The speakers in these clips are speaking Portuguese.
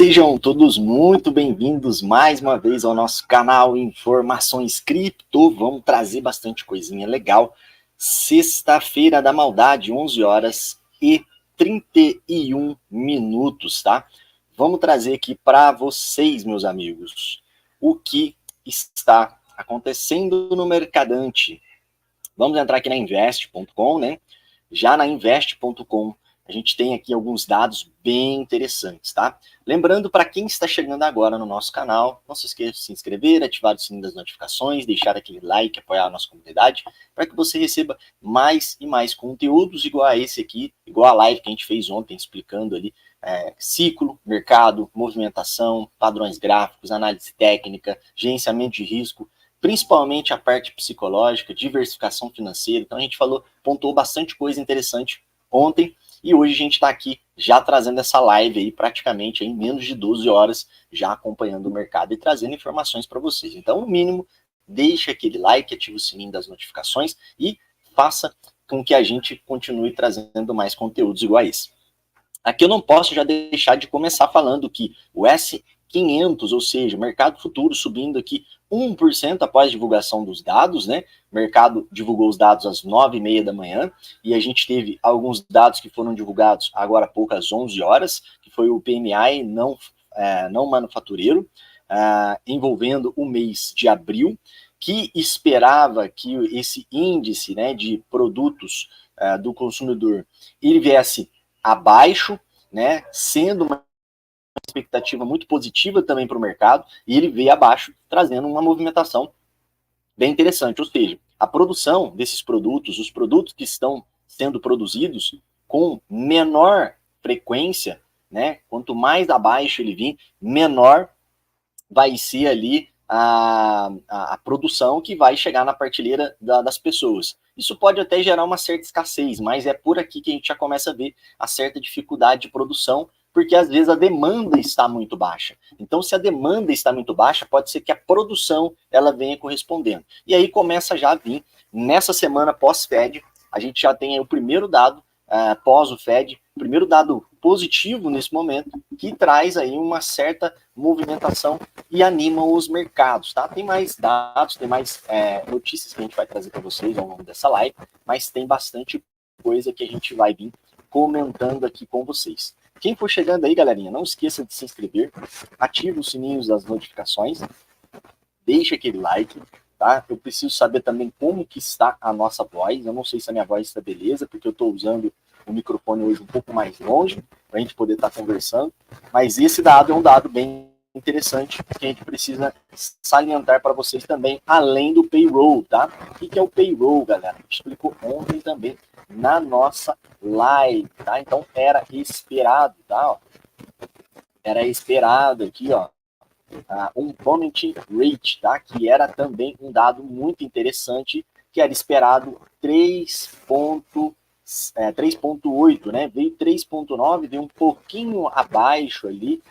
Sejam todos muito bem-vindos mais uma vez ao nosso canal Informações Cripto. Vamos trazer bastante coisinha legal. Sexta-feira da maldade, 11 horas e 31 minutos, tá? Vamos trazer aqui para vocês, meus amigos, o que está acontecendo no Mercadante. Vamos entrar aqui na invest.com, né? Já na invest.com, a gente tem aqui alguns dados bem interessantes, tá? Lembrando, para quem está chegando agora no nosso canal, não se esqueça de se inscrever, ativar o sininho das notificações, deixar aquele like, apoiar a nossa comunidade, para que você receba mais e mais conteúdos igual a esse aqui, igual a live que a gente fez ontem, explicando ali ciclo, mercado, movimentação, padrões gráficos, análise técnica, gerenciamento de risco, principalmente a parte psicológica, diversificação financeira. Então a gente pontuou bastante coisa interessante ontem, e hoje a gente está aqui já trazendo essa live aí praticamente em menos de 12 horas, já acompanhando o mercado e trazendo informações para vocês. Então, no mínimo, deixe aquele like, ative o sininho das notificações e faça com que a gente continue trazendo mais conteúdos igual a esse. Aqui eu não posso já deixar de começar falando que o S500, ou seja, o mercado futuro subindo aqui 1% após a divulgação dos dados, né? O mercado divulgou os dados às 9h30 da manhã e a gente teve alguns dados que foram divulgados agora há pouco, às 11 horas, que foi o PMI não manufatureiro, envolvendo o mês de abril, que esperava que esse índice, né, de produtos do consumidor ele viesse abaixo, né, sendo uma expectativa muito positiva também para o mercado, e ele veio abaixo, trazendo uma movimentação bem interessante, ou seja, a produção desses produtos, os produtos que estão sendo produzidos com menor frequência, né, quanto mais abaixo ele vir, menor vai ser ali a produção que vai chegar na prateleira das pessoas. Isso pode até gerar uma certa escassez, mas é por aqui que a gente já começa a ver a certa dificuldade de produção, porque às vezes a demanda está muito baixa. Então, se a demanda está muito baixa, pode ser que a produção ela venha correspondendo. E aí começa já a vir, nessa semana pós-Fed, a gente já tem aí o primeiro dado, pós o Fed, o primeiro dado positivo nesse momento, que traz aí uma certa movimentação e anima os mercados, tá? Tem mais dados, tem mais notícias que a gente vai trazer para vocês ao longo dessa live, mas tem bastante coisa que a gente vai vir comentando aqui com vocês. Quem for chegando aí, galerinha, não esqueça de se inscrever, ative os sininhos das notificações, deixa aquele like, tá? Eu preciso saber também como que está a nossa voz. Eu não sei se a minha voz está beleza, porque eu estou usando o microfone hoje um pouco mais longe, para a gente poder estar conversando, mas esse dado é um dado bem interessante que a gente precisa salientar para vocês também, além do payroll, tá? O que é o payroll, galera? A gente explicou ontem também na nossa live, tá? Então era esperado, tá? Ó. Era esperado aqui, ó, unemployment rate, tá? Que era também um dado muito interessante, que era esperado 3,8, né? Veio 3,9, veio um pouquinho abaixo ali,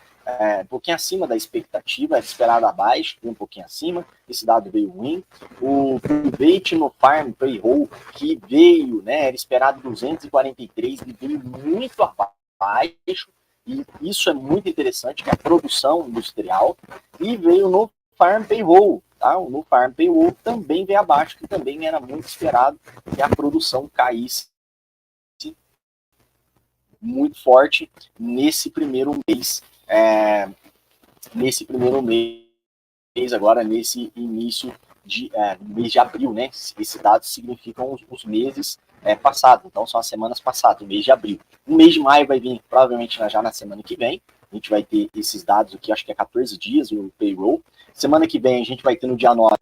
um pouquinho acima da expectativa, era esperado abaixo, veio um pouquinho acima, esse dado veio ruim. O private no farm payroll, que veio, né? Era esperado 243 e veio muito abaixo, e isso é muito interessante, que é a produção industrial, e veio no Farm Payroll, tá? No Farm Payroll também veio abaixo, que também era muito esperado que a produção caísse muito forte nesse primeiro mês, agora nesse início de mês de abril, né? Esses dados significam os meses passados, então são as semanas passadas, o mês de abril. O mês de maio vai vir provavelmente já na semana que vem, a gente vai ter esses dados aqui, acho que é 14 dias, o payroll. Semana que vem a gente vai ter no dia 9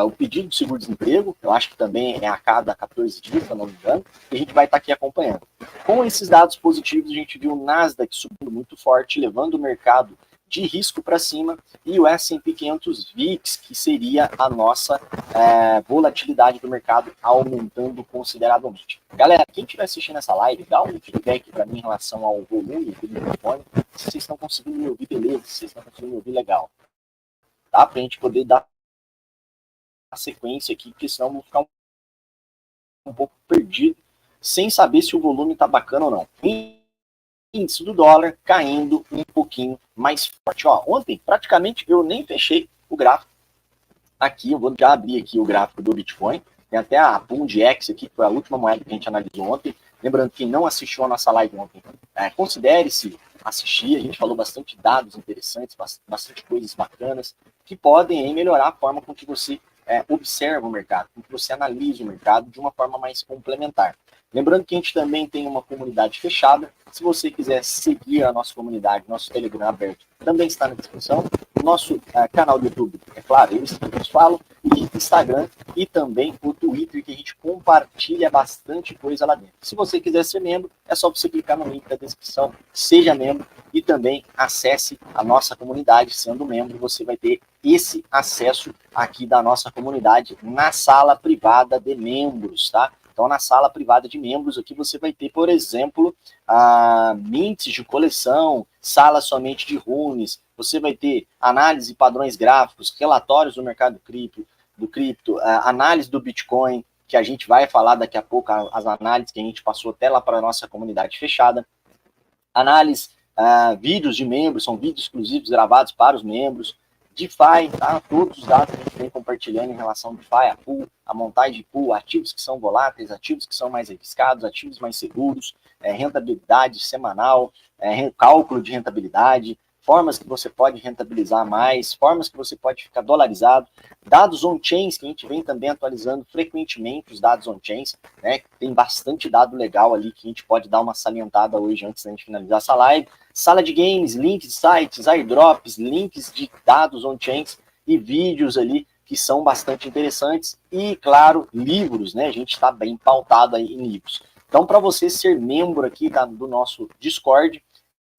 o pedido de seguro-desemprego, eu acho que também é a cada 14 dias, se eu não me engano, e a gente vai estar aqui acompanhando. Com esses dados positivos, a gente viu o Nasdaq subindo muito forte, levando o mercado de risco para cima, e o S&P 500 VIX, que seria a nossa volatilidade do mercado, aumentando consideravelmente. Galera, quem estiver assistindo essa live, dá um feedback para mim em relação ao volume do microfone, se vocês estão conseguindo me ouvir beleza, se vocês estão conseguindo me ouvir legal, tá? Para a gente poder dar a sequência aqui, porque senão eu vou ficar um pouco perdido, sem saber se o volume está bacana ou não. índice do dólar caindo um pouquinho mais forte. Ó, ontem, praticamente, eu nem fechei o gráfico aqui. Eu vou já abrir aqui o gráfico do Bitcoin. Tem até a PundX aqui, que foi a última moeda que a gente analisou ontem. Lembrando que não assistiu a nossa live ontem, considere-se assistir. A gente falou bastante dados interessantes, bastante coisas bacanas, que podem melhorar a forma com que você observa o mercado, com que você analisa o mercado de uma forma mais complementar. Lembrando que a gente também tem uma comunidade fechada. Se você quiser seguir a nossa comunidade, nosso Telegram aberto, também está na descrição. O nosso canal do YouTube, é claro, eles que nos falam, e Instagram e também o Twitter, que a gente compartilha bastante coisa lá dentro. Se você quiser ser membro, é só você clicar no link da descrição, seja membro e também acesse a nossa comunidade. Sendo membro, você vai ter esse acesso aqui da nossa comunidade na sala privada de membros, tá? Então, na sala privada de membros, aqui você vai ter, por exemplo, mints de coleção, sala somente de runes, você vai ter análise de padrões gráficos, relatórios do mercado cripto, análise do Bitcoin, que a gente vai falar daqui a pouco, as análises que a gente passou até lá para a nossa comunidade fechada, análise, vídeos de membros, são vídeos exclusivos gravados para os membros, DeFi, tá? Todos os dados que a gente vem compartilhando em relação ao DeFi, a pool, a montagem de pool, ativos que são voláteis, ativos que são mais arriscados, ativos mais seguros, rentabilidade semanal, cálculo de rentabilidade, formas que você pode rentabilizar mais, formas que você pode ficar dolarizado, dados on-chains, que a gente vem também atualizando frequentemente, os dados on-chains, né? Tem bastante dado legal ali que a gente pode dar uma salientada hoje antes da gente finalizar essa live. Sala de games, links de sites, airdrops, links de dados on-chains e vídeos ali que são bastante interessantes. E, claro, livros, né? A gente está bem pautado aí em livros. Então, para você ser membro aqui do nosso Discord,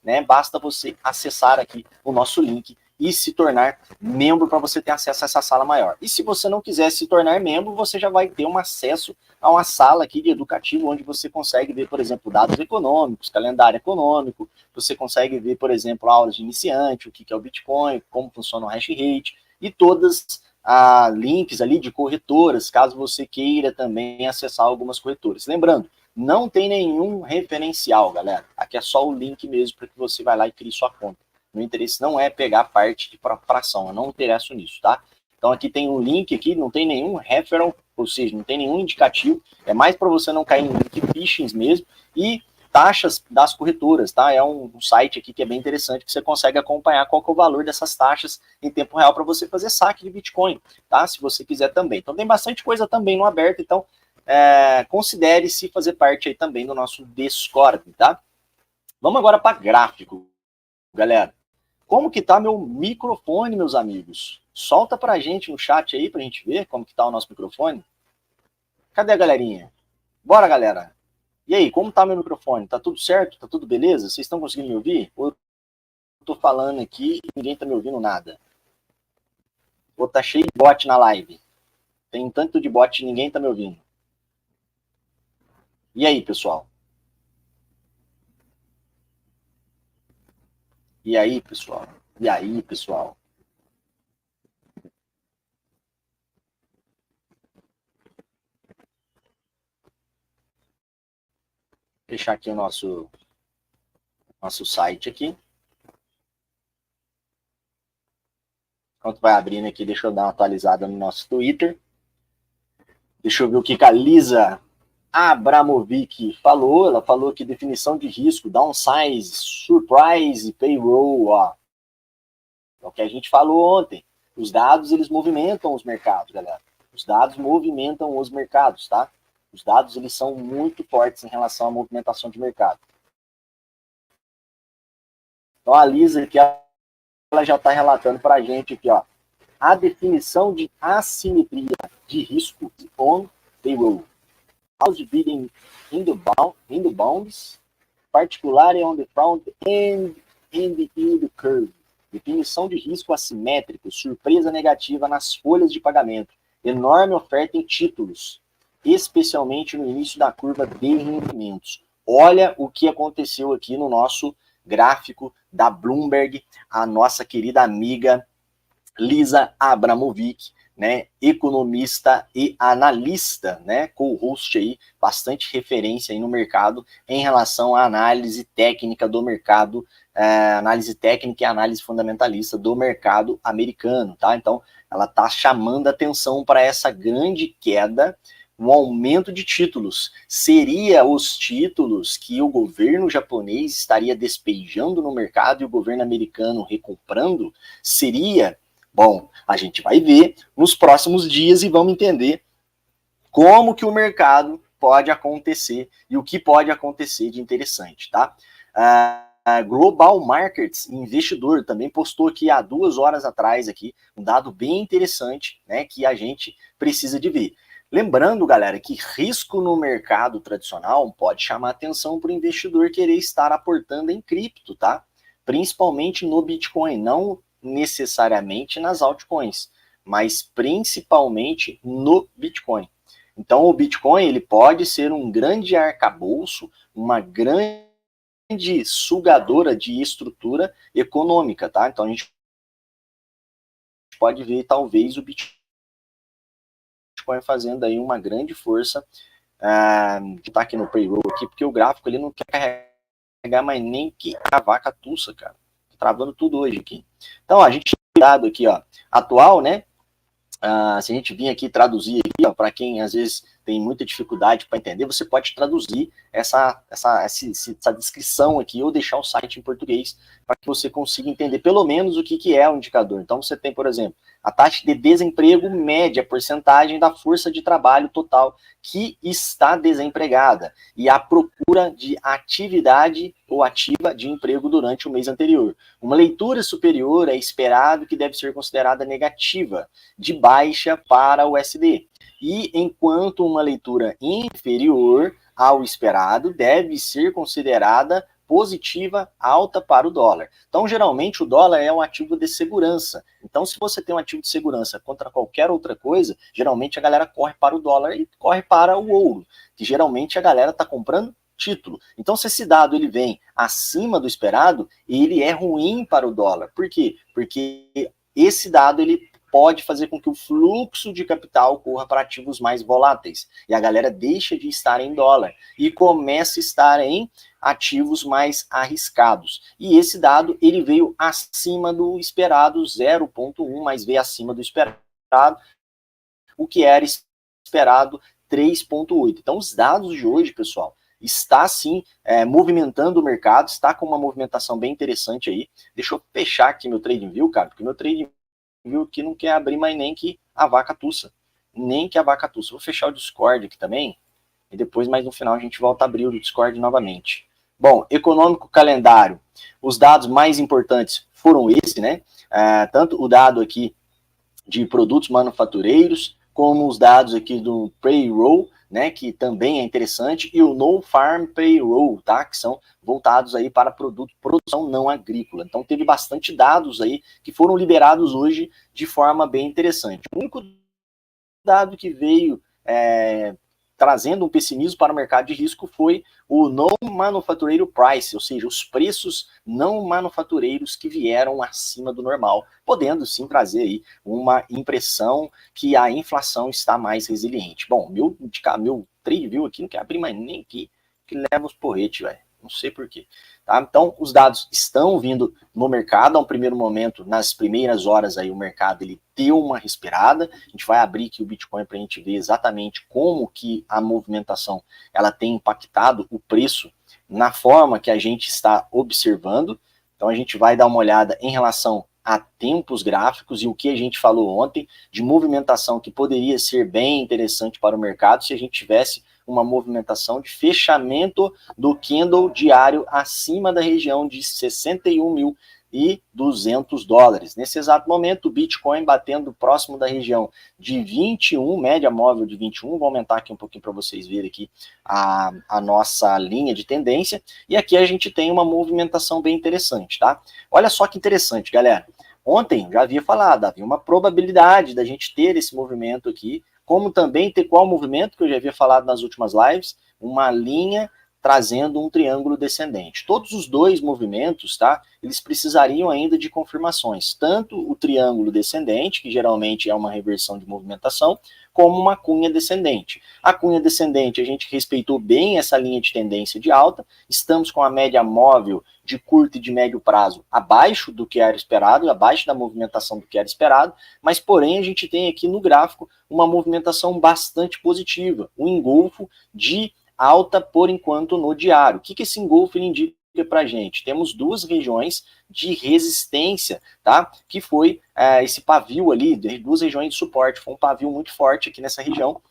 né, basta você acessar aqui o nosso link e se tornar membro para você ter acesso a essa sala maior. E se você não quiser se tornar membro, você já vai ter um acesso a uma sala aqui de educativo, onde você consegue ver, por exemplo, dados econômicos, calendário econômico, você consegue ver, por exemplo, aulas de iniciante, o que é o Bitcoin, como funciona o hash rate, e todas links ali de corretoras, caso você queira também acessar algumas corretoras. Lembrando, não tem nenhum referencial, galera. Aqui é só o link mesmo para que você vai lá e crie sua conta. Meu interesse não é pegar parte de fração, eu não me interesso nisso, tá? Então aqui tem um link aqui, não tem nenhum referral, ou seja, não tem nenhum indicativo, é mais para você não cair em link phishing mesmo, e taxas das corretoras, tá? É um site aqui que é bem interessante, que você consegue acompanhar qual que é o valor dessas taxas em tempo real para você fazer saque de Bitcoin, tá? Se você quiser também. Então tem bastante coisa também no aberto, então considere-se fazer parte aí também do nosso Discord, tá? Vamos agora para gráfico, galera. Como que tá meu microfone, meus amigos? Solta pra gente no chat aí, pra gente ver como que tá o nosso microfone. Cadê a galerinha? Bora, galera. E aí, como tá meu microfone? Tá tudo certo? Tá tudo beleza? Vocês estão conseguindo me ouvir? Ou eu tô falando aqui e ninguém tá me ouvindo nada? Ou tá cheio de bot na live? Tem tanto de bot e ninguém tá me ouvindo. E aí, pessoal? E aí, pessoal? E aí, pessoal? Fechar aqui o nosso site aqui. Enquanto vai abrindo aqui, deixa eu dar uma atualizada no nosso Twitter. Deixa eu ver o que a Lisa Abramovic falou. Ela falou que definição de risco, downsize, surprise, payroll, ó. É o que a gente falou ontem. Os dados, eles movimentam os mercados, galera. Os dados movimentam os mercados, tá? Os dados, eles são muito fortes em relação à movimentação de mercado. Então, a Lisa aqui, ela já está relatando para a gente aqui, ó, a definição de assimetria de risco on payroll. House dividing in the bounds, particularly on the front end and the yield curve. Definição de risco assimétrico, surpresa negativa nas folhas de pagamento, enorme oferta em títulos, especialmente no início da curva de rendimentos. Olha o que aconteceu aqui no nosso gráfico da Bloomberg, a nossa querida amiga Lisa Abramovic, né, economista e analista, né, co-host aí, bastante referência aí no mercado em relação à análise técnica do mercado, análise técnica e análise fundamentalista do mercado americano, tá? Então, ela está chamando atenção para essa grande queda, um aumento de títulos. Seria os títulos que o governo japonês estaria despejando no mercado e o governo americano recomprando? Seria? Bom, a gente vai ver nos próximos dias e vamos entender como que o mercado pode acontecer e o que pode acontecer de interessante, tá? A Global Markets Investidor também postou aqui há 2 horas atrás aqui um dado bem interessante, né, que a gente precisa de ver. Lembrando, galera, que risco no mercado tradicional pode chamar atenção para o investidor querer estar aportando em cripto, tá? Principalmente no Bitcoin, não necessariamente nas altcoins, mas principalmente no Bitcoin. Então, o Bitcoin ele pode ser um grande arcabouço, uma grande sugadora de estrutura econômica, tá? Então, a gente pode ver, talvez, o Bitcoin fazendo aí uma grande força. Tá aqui no payroll aqui, porque o gráfico ele não quer carregar mais nem que a vaca tussa, cara. Tô travando tudo hoje aqui. Então, a gente tem dado aqui, ó, atual, né? Se a gente vir aqui traduzir aqui, para quem às vezes tem muita dificuldade para entender, você pode traduzir essa descrição aqui ou deixar o site em português para que você consiga entender pelo menos o que é o indicador. Então você tem, por exemplo, a taxa de desemprego média, porcentagem da força de trabalho total que está desempregada e a procura de atividade ou ativa de emprego durante o mês anterior. Uma leitura superior é esperado que deve ser considerada negativa, de baixa para o USD. E enquanto uma leitura inferior ao esperado deve ser considerada positiva, alta para o dólar. Então, geralmente, o dólar é um ativo de segurança. Então, se você tem um ativo de segurança contra qualquer outra coisa, geralmente a galera corre para o dólar e corre para o ouro, que geralmente a galera está comprando título. Então, se esse dado ele vem acima do esperado, ele é ruim para o dólar. Por quê? Porque esse dado ele pode fazer com que o fluxo de capital corra para ativos mais voláteis. E a galera deixa de estar em dólar e começa a estar em ativos mais arriscados. E esse dado ele veio acima do esperado, 0,1, mas veio acima do esperado, o que era esperado 3,8. Então, os dados de hoje, pessoal, está sim movimentando o mercado, está com uma movimentação bem interessante aí. Deixa eu fechar aqui meu TradingView, cara, porque meu TradingView que não quer abrir mais nem que a vaca tussa. Nem que a vaca tussa. Vou fechar o Discord aqui também, e depois, mais no final, a gente volta a abrir o Discord novamente. Bom, econômico calendário. Os dados mais importantes foram esse, né? Tanto o dado aqui de produtos manufatureiros, como os dados aqui do payroll, né, que também é interessante, e o no-farm payroll, tá, que são voltados aí para produção não agrícola. Então teve bastante dados aí que foram liberados hoje de forma bem interessante. O único dado que veio trazendo um pessimismo para o mercado de risco foi o non-manufatureiro price, ou seja, os preços não manufatureiros que vieram acima do normal, podendo sim trazer aí uma impressão que a inflação está mais resiliente. Bom, meu TradingView aqui não quer abrir mais nem que leva os porretes, velho. Não sei porquê. Tá? Então, os dados estão vindo no mercado. A um primeiro momento, nas primeiras horas, aí, o mercado ele deu uma respirada. A gente vai abrir aqui o Bitcoin para a gente ver exatamente como que a movimentação ela tem impactado o preço na forma que a gente está observando. Então, a gente vai dar uma olhada em relação a tempos gráficos e o que a gente falou ontem de movimentação que poderia ser bem interessante para o mercado se a gente tivesse uma movimentação de fechamento do candle diário acima da região de 61.200 dólares. Nesse exato momento, o Bitcoin batendo próximo da região de 21, média móvel de 21, vou aumentar aqui um pouquinho para vocês verem aqui a nossa linha de tendência, e aqui a gente tem uma movimentação bem interessante, tá? Olha só que interessante, galera. Ontem, já havia falado, havia uma probabilidade da gente ter esse movimento aqui, como também ter qual movimento, que eu já havia falado nas últimas lives, uma linha trazendo um triângulo descendente. Todos os dois movimentos, tá? Eles precisariam ainda de confirmações, tanto o triângulo descendente, que geralmente é uma reversão de movimentação, como uma cunha descendente. A cunha descendente, a gente respeitou bem essa linha de tendência de alta, estamos com a média móvel de curto e de médio prazo abaixo do que era esperado, abaixo da movimentação do que era esperado, mas porém a gente tem aqui no gráfico uma movimentação bastante positiva, um engolfo de alta por enquanto no diário. O que esse engolfo indica para a gente? Temos duas regiões de resistência, tá? Que foi esse pavio ali, duas regiões de suporte, foi um pavio muito forte aqui nessa região,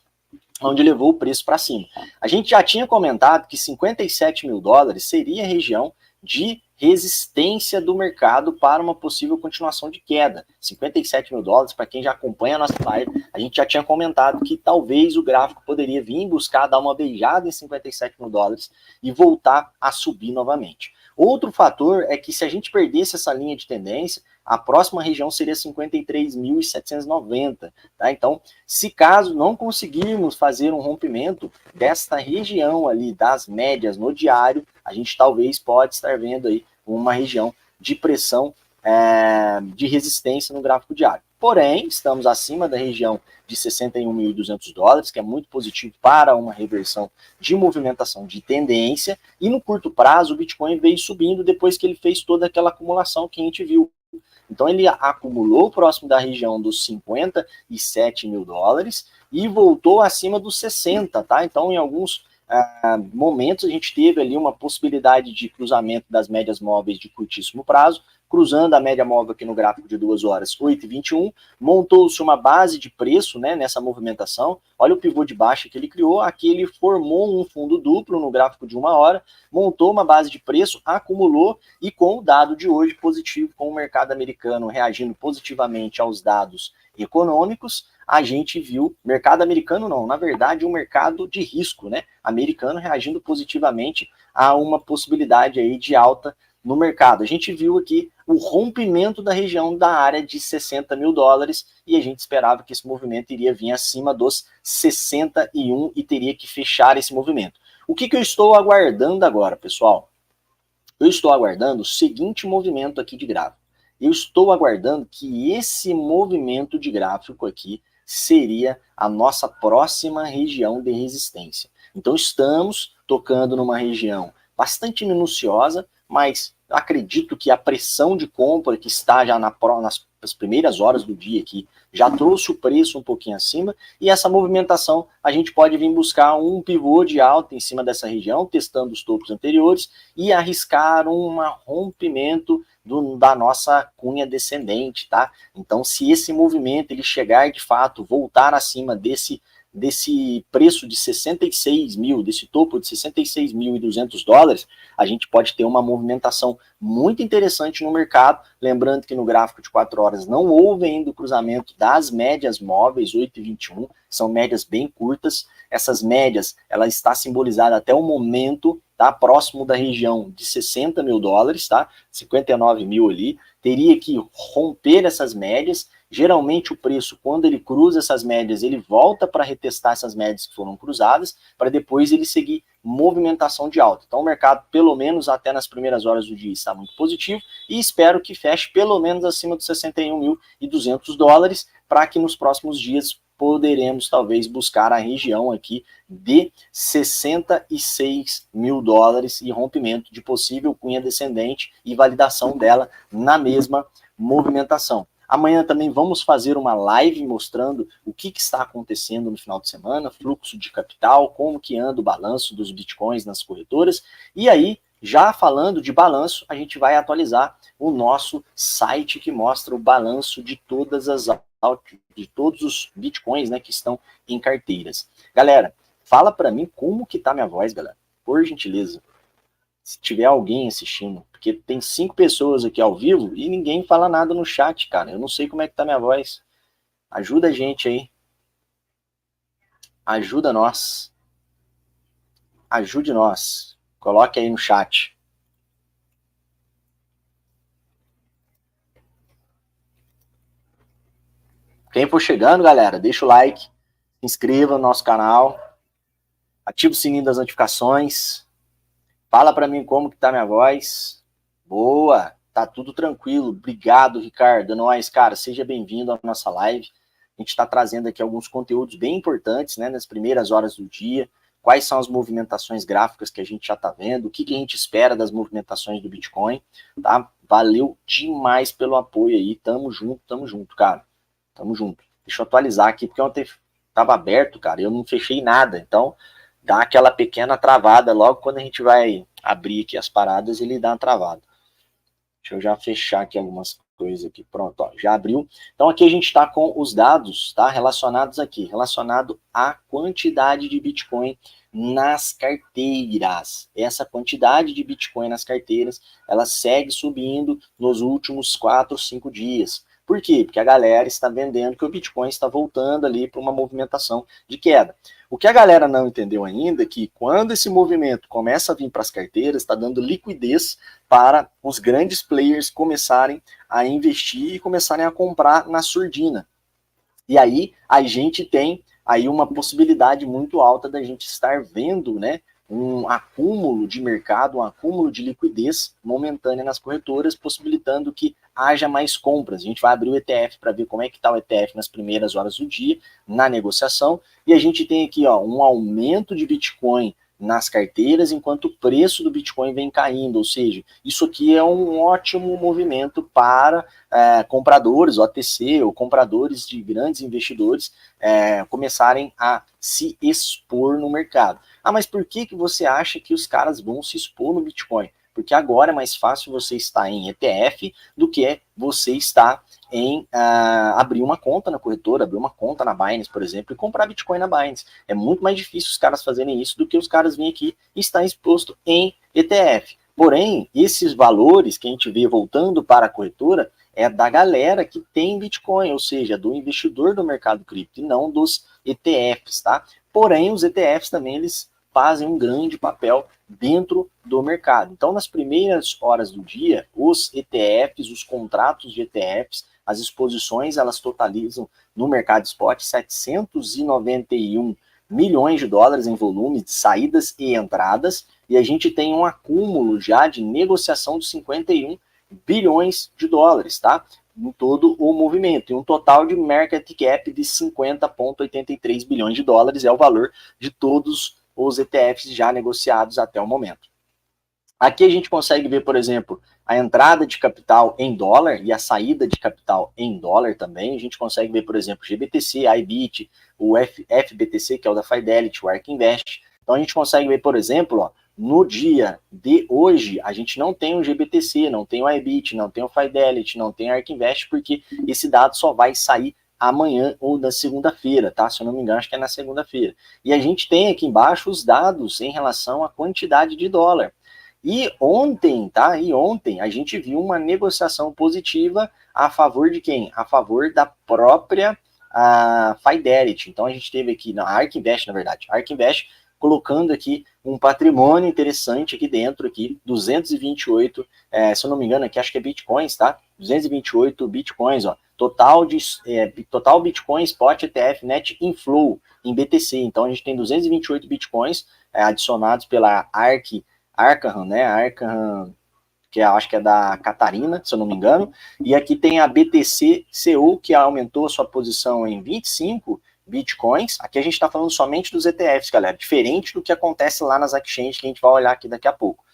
onde levou o preço para cima. A gente já tinha comentado que 57 mil dólares seria a região de resistência do mercado para uma possível continuação de queda. 57 mil dólares, para quem já acompanha a nossa live, a gente já tinha comentado que talvez o gráfico poderia vir buscar dar uma beijada em 57 mil dólares e voltar a subir novamente. Outro fator é que se a gente perdesse essa linha de tendência, a próxima região seria 53.790, tá? Então, se caso não conseguirmos fazer um rompimento desta região ali das médias no diário, a gente talvez pode estar vendo aí uma região de pressão de resistência no gráfico diário. Porém, estamos acima da região de 61.200 dólares, que é muito positivo para uma reversão de movimentação de tendência, e no curto prazo o Bitcoin veio subindo depois que ele fez toda aquela acumulação que a gente viu. Então ele acumulou próximo da região dos 57 mil dólares e voltou acima dos 60, tá? Então em alguns momentos a gente teve ali uma possibilidade de cruzamento das médias móveis de curtíssimo prazo, cruzando a média móvel aqui no gráfico de 2 horas, 8,21, montou-se uma base de preço, né, nessa movimentação. Olha o pivô de baixa que ele criou, aqui ele formou um fundo duplo no gráfico de 1 hora, montou uma base de preço, acumulou, e com o dado de hoje positivo, com o mercado americano reagindo positivamente aos dados econômicos, a gente viu, mercado americano não, na verdade um mercado de risco, né, americano reagindo positivamente a uma possibilidade aí de alta no mercado. A gente viu aqui o rompimento da região da área de 60 mil dólares e a gente esperava que esse movimento iria vir acima dos 61 e teria que fechar esse movimento. O que eu estou aguardando agora, pessoal? Eu estou aguardando o seguinte movimento aqui de gráfico. Eu estou aguardando que esse movimento de gráfico aqui seria a nossa próxima região de resistência. Então estamos tocando numa região bastante minuciosa, mas acredito que a pressão de compra que está já nas primeiras horas do dia aqui já trouxe o preço um pouquinho acima, e essa movimentação a gente pode vir buscar um pivô de alta em cima dessa região, testando os topos anteriores e arriscar um rompimento da nossa cunha descendente, tá? Então, se esse movimento ele chegar de fato, voltar acima desse preço de 66 mil, desse topo de 66.200 dólares, a gente pode ter uma movimentação muito interessante no mercado. Lembrando que no gráfico de 4 horas não houve ainda o cruzamento das médias móveis 8,21, são médias bem curtas. Essas médias, ela está simbolizada até o momento, tá, próximo da região de 60 mil dólares, tá, 59 mil ali, teria que romper essas médias. Geralmente o preço, quando ele cruza essas médias, ele volta para retestar essas médias que foram cruzadas, para depois ele seguir movimentação de alta. Então o mercado, pelo menos até nas primeiras horas do dia, está muito positivo, e espero que feche pelo menos acima dos 61.200 dólares, para que nos próximos dias poderemos talvez buscar a região aqui de 66 mil dólares e rompimento de possível cunha descendente e validação dela na mesma movimentação. Amanhã também vamos fazer uma live mostrando o que está acontecendo no final de semana, fluxo de capital, como que anda o balanço dos bitcoins nas corretoras. E aí, já falando de balanço, a gente vai atualizar o nosso site que mostra o balanço de todos os bitcoins, né, que estão em carteiras. Galera, fala para mim como que tá minha voz, galera, por gentileza. Se tiver alguém assistindo, porque tem 5 pessoas aqui ao vivo e ninguém fala nada no chat, cara. Eu não sei como é que tá minha voz. Ajuda a gente aí. Ajuda nós. Ajude nós. Coloque aí no chat. Quem for chegando, galera, deixa o like, se inscreva no nosso canal, ativa o sininho das notificações. Fala para mim como que tá minha voz. Boa, tá tudo tranquilo. Obrigado, Ricardo. Nós, cara, seja bem-vindo à nossa live. A gente está trazendo aqui alguns conteúdos bem importantes, né, nas primeiras horas do dia. Quais são as movimentações gráficas que a gente já está vendo? O que a gente espera das movimentações do Bitcoin? Tá? Valeu demais pelo apoio aí. Tamo junto, cara. Tamo junto. Deixa eu atualizar aqui, porque ontem estava aberto, cara, e eu não fechei nada. Então, dá aquela pequena travada. Logo quando a gente vai abrir aqui as paradas, ele dá uma travada. Deixa eu já fechar aqui algumas coisas aqui. Pronto, ó, já abriu. Então aqui a gente está com os dados, tá, relacionados aqui, relacionado à quantidade de Bitcoin nas carteiras. Essa quantidade de Bitcoin nas carteiras, ela segue subindo nos últimos 4, 5 dias. Por quê? Porque a galera está vendendo que o Bitcoin está voltando ali para uma movimentação de queda. O que a galera não entendeu ainda é que quando esse movimento começa a vir para as carteiras, está dando liquidez para os grandes players começarem a investir e começarem a comprar na surdina. E aí a gente tem aí uma possibilidade muito alta da gente estar vendo, né, um acúmulo de mercado, um acúmulo de liquidez momentânea nas corretoras, possibilitando que haja mais compras. A gente vai abrir o ETF para ver como é que está o ETF nas primeiras horas do dia, na negociação, e a gente tem aqui ó, um aumento de Bitcoin nas carteiras, enquanto o preço do Bitcoin vem caindo, ou seja, isso aqui é um ótimo movimento para compradores, OTC, ou compradores de grandes investidores começarem a se expor no mercado. Ah, mas por que você acha que os caras vão se expor no Bitcoin? Porque agora é mais fácil você estar em ETF do que você estar em abrir uma conta na corretora, abrir uma conta na Binance, por exemplo, e comprar Bitcoin na Binance. É muito mais difícil os caras fazerem isso do que os caras virem aqui e estar exposto em ETF. Porém, esses valores que a gente vê voltando para a corretora é da galera que tem Bitcoin, ou seja, do investidor do mercado cripto e não dos ETFs, tá? Porém, os ETFs também, eles fazem um grande papel dentro do mercado. Então, nas primeiras horas do dia, os ETFs, os contratos de ETFs, as exposições, elas totalizam no mercado spot 791 milhões de dólares em volume de saídas e entradas, e a gente tem um acúmulo já de negociação de 51 bilhões de dólares, tá? Em todo o movimento, e um total de market cap de 50,83 bilhões de dólares é o valor de todos os ETFs já negociados até o momento. Aqui a gente consegue ver, por exemplo, a entrada de capital em dólar e a saída de capital em dólar também. A gente consegue ver, por exemplo, GBTC, IBIT, o FBTC, que é o da Fidelity, o ARK Invest. Então a gente consegue ver, por exemplo, ó, no dia de hoje, a gente não tem o GBTC, não tem o IBIT, não tem o Fidelity, não tem o ARK Invest, porque esse dado só vai sair amanhã ou na segunda-feira, tá? Se eu não me engano, acho que é na segunda-feira. E a gente tem aqui embaixo os dados em relação à quantidade de dólar. E ontem, tá? E ontem a gente viu uma negociação positiva a favor de quem? A favor da própria Fidelity. Então a gente teve aqui, na ARK Invest, na verdade, ARK Invest colocando aqui um patrimônio interessante aqui dentro, aqui, 228, se eu não me engano, aqui acho que é bitcoins, tá? 228 bitcoins, ó. Total Bitcoin Spot ETF Net Inflow em BTC. Então a gente tem 228 bitcoins adicionados pela Arkham, né? Arkham, que acho que é da Catarina, se eu não me engano. E aqui tem a BTC-CO, que aumentou a sua posição em 25 bitcoins. Aqui a gente está falando somente dos ETFs, galera, diferente do que acontece lá nas exchanges, que a gente vai olhar aqui daqui a pouco.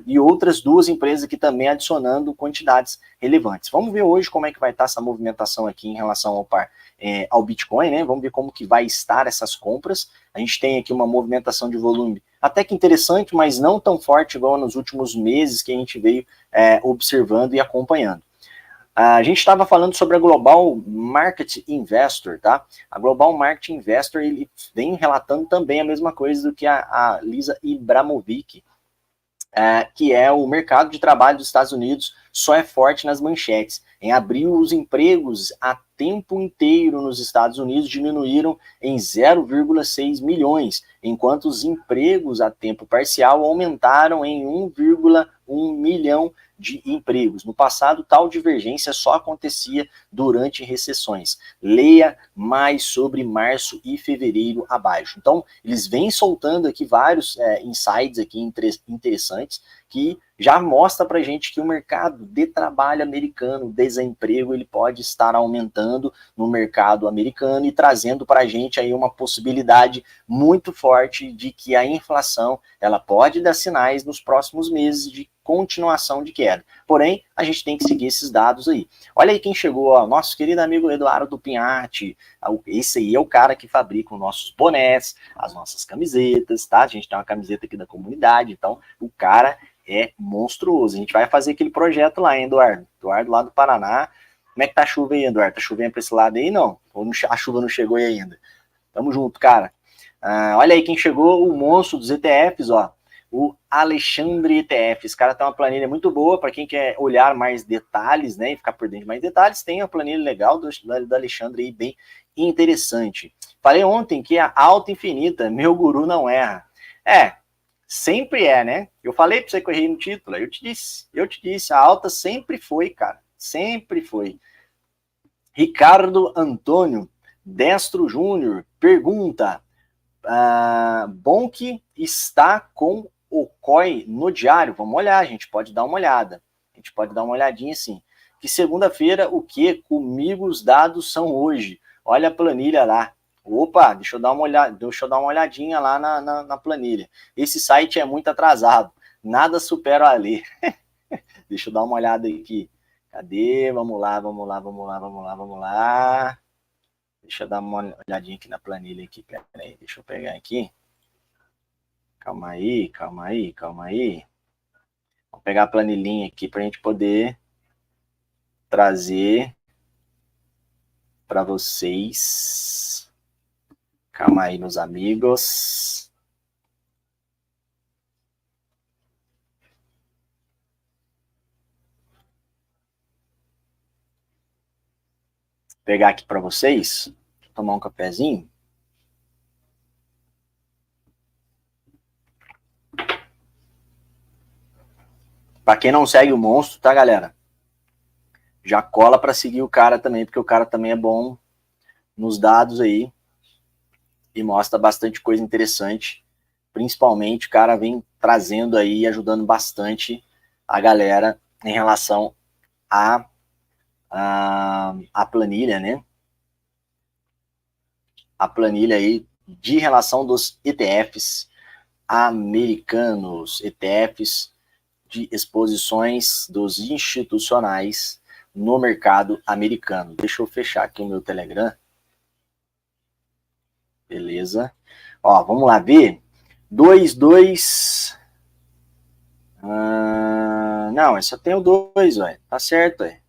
E outras duas empresas aqui também adicionando quantidades relevantes. Vamos ver hoje como é que vai estar essa movimentação aqui em relação ao Bitcoin, né? Vamos ver como que vai estar essas compras. A gente tem aqui uma movimentação de volume até que interessante, mas não tão forte igual nos últimos meses que a gente veio observando e acompanhando. A gente estava falando sobre a Global Market Investor, tá? A Global Market Investor, ele vem relatando também a mesma coisa do que a Lisa Ibrahimovic, que é o mercado de trabalho dos Estados Unidos só é forte nas manchetes. Em abril, os empregos a tempo inteiro nos Estados Unidos diminuíram em 0,6 milhões, enquanto os empregos a tempo parcial aumentaram em 1 milhão de empregos. No passado, tal divergência só acontecia durante recessões. Leia mais sobre março e fevereiro abaixo. Então, eles vêm soltando aqui vários insights aqui interessantes que já mostra para a gente que o mercado de trabalho americano, desemprego, ele pode estar aumentando no mercado americano e trazendo para a gente aí uma possibilidade muito forte de que a inflação ela pode dar sinais nos próximos meses de continuação de queda. Porém, a gente tem que seguir esses dados aí. Olha aí quem chegou, ó, nosso querido amigo Eduardo Pinhatti. Esse aí é o cara que fabrica os nossos bonés, as nossas camisetas, tá? A gente tem uma camiseta aqui da comunidade, então o cara é monstruoso. A gente vai fazer aquele projeto lá, hein, Eduardo? Eduardo lá do Paraná. Como é que tá a chuva aí, Eduardo? Tá chovendo pra esse lado aí, não? Ou a chuva não chegou aí ainda? Tamo junto, cara. Olha aí quem chegou, o monstro dos ETFs, ó. O Alexandre ETF. Esse cara tem uma planilha muito boa para quem quer olhar mais detalhes, né? E ficar por dentro de mais detalhes. Tem uma planilha legal do Alexandre aí, bem interessante. Falei ontem que a alta infinita, meu guru não erra. Sempre é, né? Eu falei para você que eu errei no título, eu te disse, a alta sempre foi, cara, sempre foi. Ricardo Antônio Destro Júnior pergunta, bom que está com o COI no diário, vamos olhar, a gente pode dar uma olhada, a gente pode dar uma olhadinha assim, que segunda-feira o que? Comigo os dados são hoje, olha a planilha lá. Opa, deixa eu dar uma olhadinha lá na planilha. Esse site é muito atrasado. Nada supera o Alê. Deixa eu dar uma olhada aqui. Cadê? Vamos lá. Deixa eu dar uma olhadinha aqui na planilha aqui. Pera aí, deixa eu pegar aqui. Calma aí. Vou pegar a planilhinha aqui para a gente poder trazer para vocês. Calma aí, meus amigos. Vou pegar aqui para vocês. Tomar um cafezinho. Para quem não segue o monstro, tá, galera? Já cola para seguir o cara também, porque o cara também é bom nos dados aí. E mostra bastante coisa interessante. Principalmente, o cara vem trazendo aí, ajudando bastante a galera em relação a planilha, né? A planilha aí de relação dos ETFs americanos, ETFs de exposições dos institucionais no mercado americano. Deixa eu fechar aqui o meu Telegram. Beleza. Ó, vamos lá ver. 2. Não, eu só tenho 2, ué. Tá certo, ué.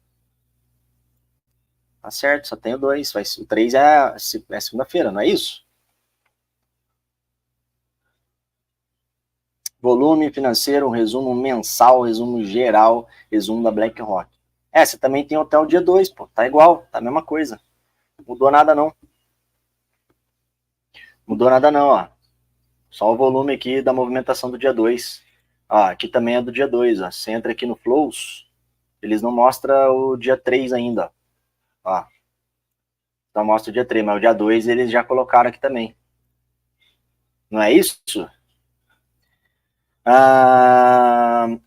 Tá certo, só tenho 2. O 3 é segunda-feira, não é isso? Volume financeiro, um resumo mensal, resumo geral, resumo da BlackRock. Você também tem até o dia 2, pô. Tá igual, tá a mesma coisa. Não mudou nada, não. Ó. Só o volume aqui da movimentação do dia 2. Ó, aqui também é do dia 2, ó. Você entra aqui no Flows, eles não mostram o dia 3 ainda, ó. Então mostra o dia 3, mas o dia 2 eles já colocaram aqui também. Não é isso?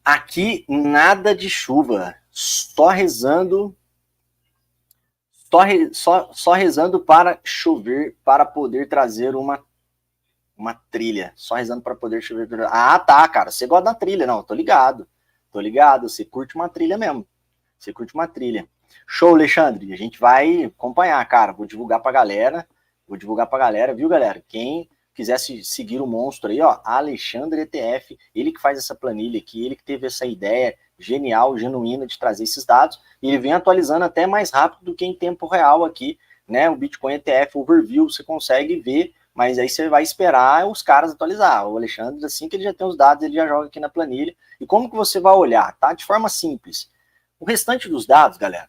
Aqui nada de chuva, só rezando para chover, para poder trazer uma trilha, só rezando para poder chover. Tá, cara, você gosta da trilha, não, tô ligado, você curte uma trilha mesmo, Show, Alexandre, a gente vai acompanhar, cara, vou divulgar pra galera, viu, galera? Quem quisesse seguir o monstro aí, ó, Alexandre ETF, ele que faz essa planilha aqui, ele que teve essa ideia genial, genuína de trazer esses dados, e ele vem atualizando até mais rápido do que em tempo real aqui, né, o Bitcoin ETF Overview, você consegue ver, mas aí você vai esperar os caras atualizar. O Alexandre, assim que ele já tem os dados, ele já joga aqui na planilha. E como que você vai olhar, tá? De forma simples. O restante dos dados, galera,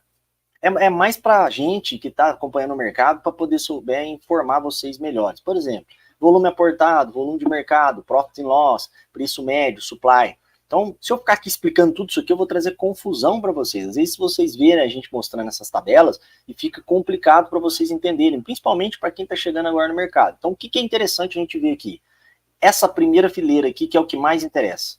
é mais para a gente que está acompanhando o mercado para poder souber informar vocês melhores. Por exemplo, volume aportado, volume de mercado, profit and loss, preço médio, supply. Então, se eu ficar aqui explicando tudo isso aqui, eu vou trazer confusão para vocês. Às vezes, se vocês verem a gente mostrando essas tabelas, e fica complicado para vocês entenderem, principalmente para quem está chegando agora no mercado. Então, o que é interessante a gente ver aqui? Essa primeira fileira aqui, que é o que mais interessa.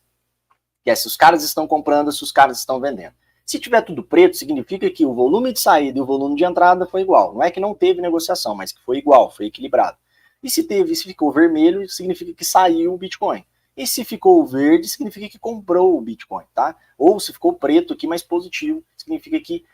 Que é se os caras estão comprando, se os caras estão vendendo. Se tiver tudo preto, significa que o volume de saída e o volume de entrada foi igual. Não é que não teve negociação, mas que foi igual, foi equilibrado. E se ficou vermelho, significa que saiu o Bitcoin. E se ficou verde, significa que comprou o Bitcoin, tá? Ou se ficou preto aqui, mais positivo, significa que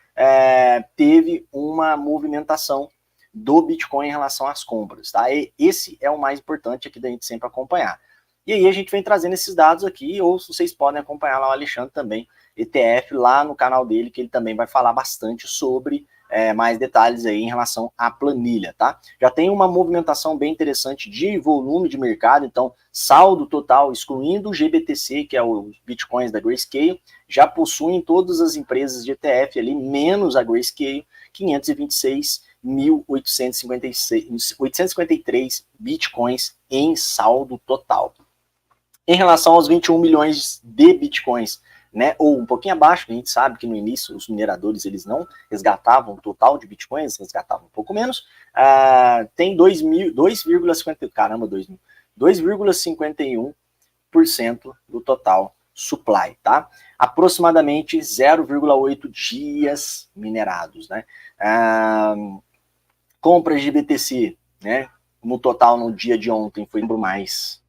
teve uma movimentação do Bitcoin em relação às compras, tá? E esse é o mais importante aqui da gente sempre acompanhar. E aí a gente vem trazendo esses dados aqui, ou vocês podem acompanhar lá o Alexandre também, ETF, lá no canal dele, que ele também vai falar bastante sobre mais detalhes aí em relação à planilha, tá? Já tem uma movimentação bem interessante de volume de mercado, então saldo total, excluindo o GBTC, que é os Bitcoins da Grayscale, já possuem todas as empresas de ETF ali, menos a Grayscale, 526.853 Bitcoins em saldo total. Em relação aos 21 milhões de Bitcoins, né, ou um pouquinho abaixo, a gente sabe que no início os mineradores eles não resgatavam o total de Bitcoins, resgatavam um pouco menos, tem 2,51% do total supply, tá? Aproximadamente 0,8 dias minerados, né? Compras de BTC, né? No total no dia de ontem foi por mais.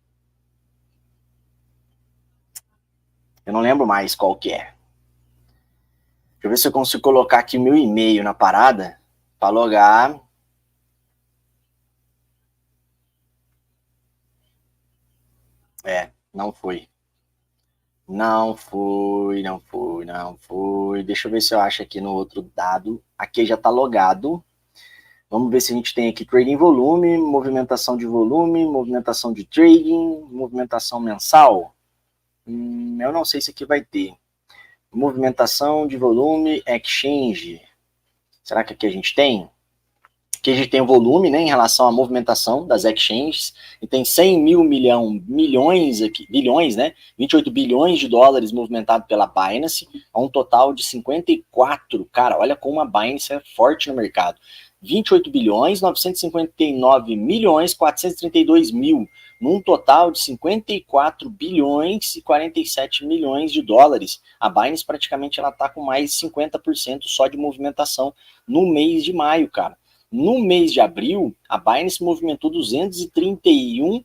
Eu não lembro mais qual que é. Deixa eu ver se eu consigo colocar aqui meu e-mail na parada para logar. Não foi. Não foi. Deixa eu ver se eu acho aqui no outro dado. Aqui já está logado. Vamos ver se a gente tem aqui trading volume, movimentação de volume, movimentação de trading, movimentação mensal. Eu não sei se aqui vai ter. Movimentação de volume, exchange. Será que aqui a gente tem? Aqui a gente tem o volume, né, em relação à movimentação das exchanges, e tem 100 milhões aqui, bilhões, né, 28 bilhões de dólares movimentados pela Binance, a um total de 54, cara, olha como a Binance é forte no mercado, 28 bilhões, 959 milhões, 432 mil, num total de 54 bilhões e 47 milhões de dólares. A Binance praticamente ela está com mais de 50% só de movimentação no mês de maio, cara. No mês de abril, a Binance movimentou 231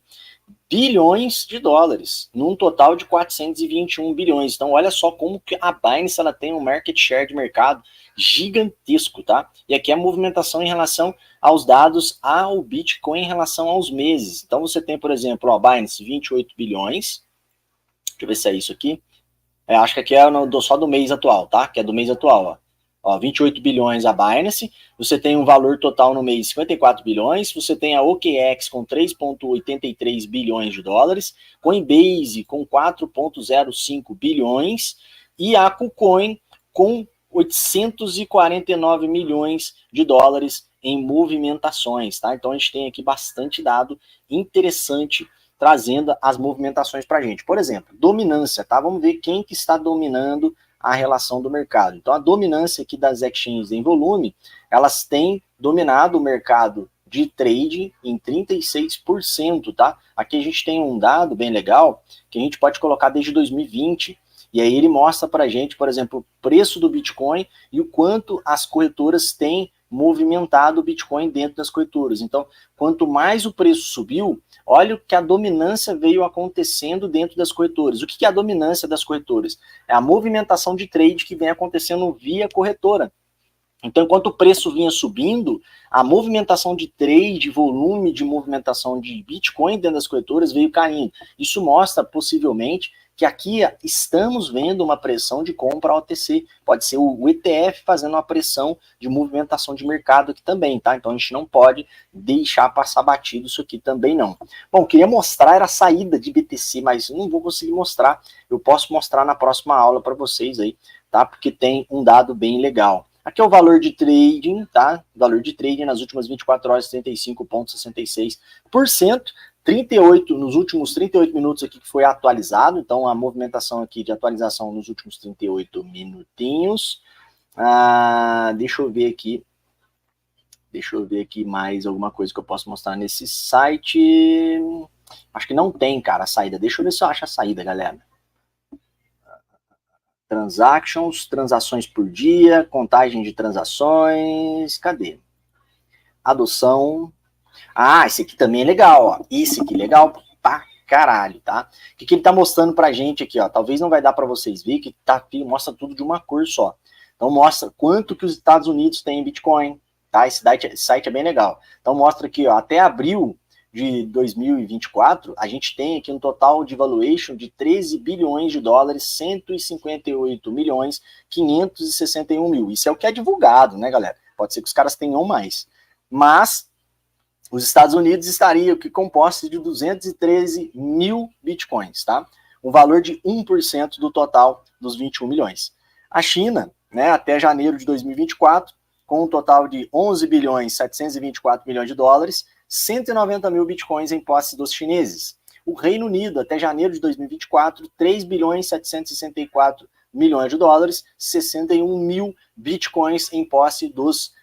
bilhões de dólares, num total de 421 bilhões. Então, olha só como que a Binance ela tem um market share de mercado gigantesco, tá? E aqui a movimentação em relação aos dados ao Bitcoin em relação aos meses. Então, você tem, por exemplo, a Binance 28 bilhões. Deixa eu ver se é isso aqui. Acho que aqui é só do mês atual, tá? Que é do mês atual, ó. 28 bilhões a Binance, você tem um valor total no mês de 54 bilhões, você tem a OKEx com 3,83 bilhões de dólares, Coinbase com 4,05 bilhões e a KuCoin com 849 milhões de dólares em movimentações, tá? Então a gente tem aqui bastante dado interessante trazendo as movimentações para a gente. Por exemplo, dominância, tá? Vamos ver quem que está dominando a relação do mercado. Então, a dominância aqui das exchanges em volume, elas têm dominado o mercado de trade em 36%, tá? Aqui a gente tem um dado bem legal, que a gente pode colocar desde 2020, e aí ele mostra para a gente, por exemplo, o preço do Bitcoin e o quanto as corretoras têm movimentado o Bitcoin dentro das corretoras. Então, quanto mais o preço subiu, olha o que a dominância veio acontecendo dentro das corretoras. O que é a dominância das corretoras? É a movimentação de trade que vem acontecendo via corretora. Então, enquanto o preço vinha subindo, a movimentação de trade, volume de movimentação de Bitcoin dentro das corretoras veio caindo. Isso mostra, possivelmente, que aqui estamos vendo uma pressão de compra OTC. Pode ser o ETF fazendo uma pressão de movimentação de mercado aqui também, tá? Então, a gente não pode deixar passar batido isso aqui também, não. Bom, eu queria mostrar a saída de BTC, mas não vou conseguir mostrar. Eu posso mostrar na próxima aula para vocês aí, tá? Porque tem um dado bem legal. Aqui é o valor de trading, tá? O valor de trading nas últimas 24 horas, 35,66%. 38, nos últimos 38 minutos aqui que foi atualizado, então a movimentação aqui de atualização nos últimos 38 minutinhos. Deixa eu ver aqui mais alguma coisa que eu posso mostrar nesse site. Acho que não tem, cara, a saída. Deixa eu ver se eu acho a saída, galera. Transactions, transações por dia, contagem de transações, cadê? Adoção. Esse aqui também é legal, ó. Esse aqui é legal pra caralho, tá? O que ele tá mostrando pra gente aqui, ó? Talvez não vai dar pra vocês verem, que tá aqui, mostra tudo de uma cor só. Então mostra quanto que os Estados Unidos têm em Bitcoin, tá? Esse site é bem legal. Então mostra aqui, ó, até abril de 2024, a gente tem aqui um total de valuation de 13 bilhões de dólares, 158 milhões, 561 mil. Isso é o que é divulgado, né, galera? Pode ser que os caras tenham mais. Mas os Estados Unidos estariam aqui compostos de 213 mil bitcoins, tá? Um valor de 1% do total dos 21 milhões. A China, né, até janeiro de 2024, com um total de 11 bilhões 724 milhões de dólares, 190 mil bitcoins em posse dos chineses. O Reino Unido, até janeiro de 2024, 3 bilhões 764 milhões de dólares, 61 mil bitcoins em posse dos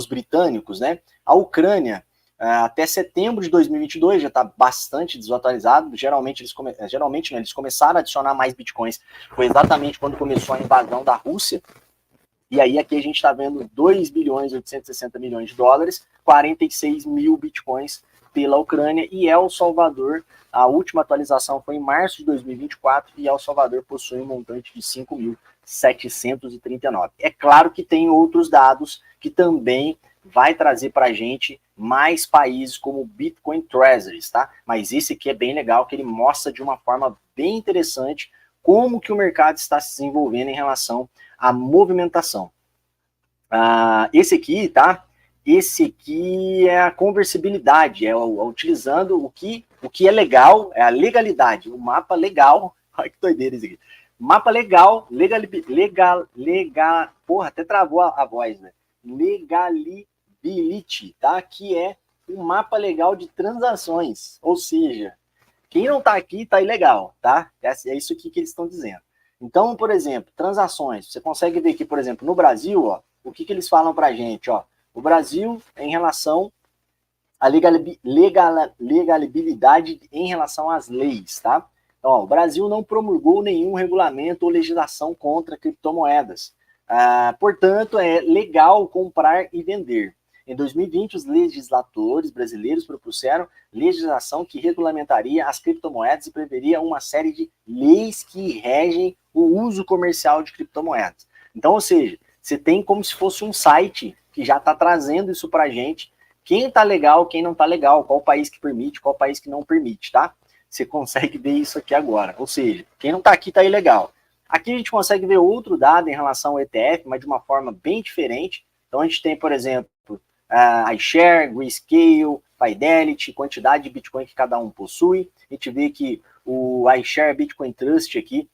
britânicos, né? A Ucrânia, até setembro de 2022, já está bastante desatualizado. Geralmente eles começaram a adicionar mais bitcoins. Foi exatamente quando começou a invasão da Rússia. E aí aqui a gente está vendo 2 bilhões 860 milhões de dólares, 46 mil bitcoins pela Ucrânia. E El Salvador, a última atualização foi em março de 2024, e El Salvador possui um montante de 5.739. É claro que tem outros dados que também vai trazer para a gente mais países como Bitcoin Treasuries, tá? Mas esse aqui é bem legal, que ele mostra de uma forma bem interessante como que o mercado está se desenvolvendo em relação à movimentação. Esse aqui, tá? Esse aqui é a conversibilidade, utilizando o que é legal, é a legalidade, o mapa legal. Olha que doideira isso aqui. Mapa legal, porra, até travou a voz, né? Legalibility, tá? Que é um mapa legal de transações, ou seja, quem não tá aqui tá ilegal, tá? É isso aqui que eles estão dizendo. Então, por exemplo, transações, você consegue ver aqui, por exemplo, no Brasil, ó, o que eles falam pra gente, ó, o Brasil em relação à legalidade em relação às leis, tá? Então, ó, o Brasil não promulgou nenhum regulamento ou legislação contra criptomoedas. Portanto, é legal comprar e vender. Em 2020, os legisladores brasileiros propuseram legislação que regulamentaria as criptomoedas e preveria uma série de leis que regem o uso comercial de criptomoedas. Então, ou seja, você tem como se fosse um site que já está trazendo isso para a gente, quem está legal, quem não está legal, qual país que permite, qual país que não permite, tá? Você consegue ver isso aqui agora. Ou seja, quem não está aqui está ilegal. Aqui a gente consegue ver outro dado em relação ao ETF, mas de uma forma bem diferente. Então a gente tem, por exemplo, iShare, Grayscale, Fidelity, quantidade de Bitcoin que cada um possui. A gente vê que o iShare Bitcoin Trust aqui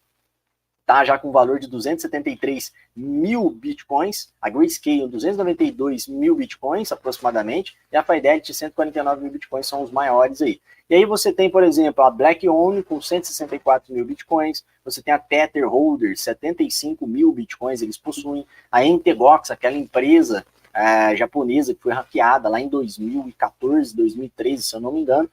tá já com um valor de 273 mil Bitcoins, a Grayscale 292 mil Bitcoins aproximadamente, e a Fidelity 149 mil Bitcoins são os maiores aí. E aí você tem, por exemplo, a BlackRock com 164 mil Bitcoins, você tem a Tether Holder, 75 mil Bitcoins eles possuem, a Integox, aquela empresa japonesa que foi hackeada lá em 2014, 2013, se eu não me engano,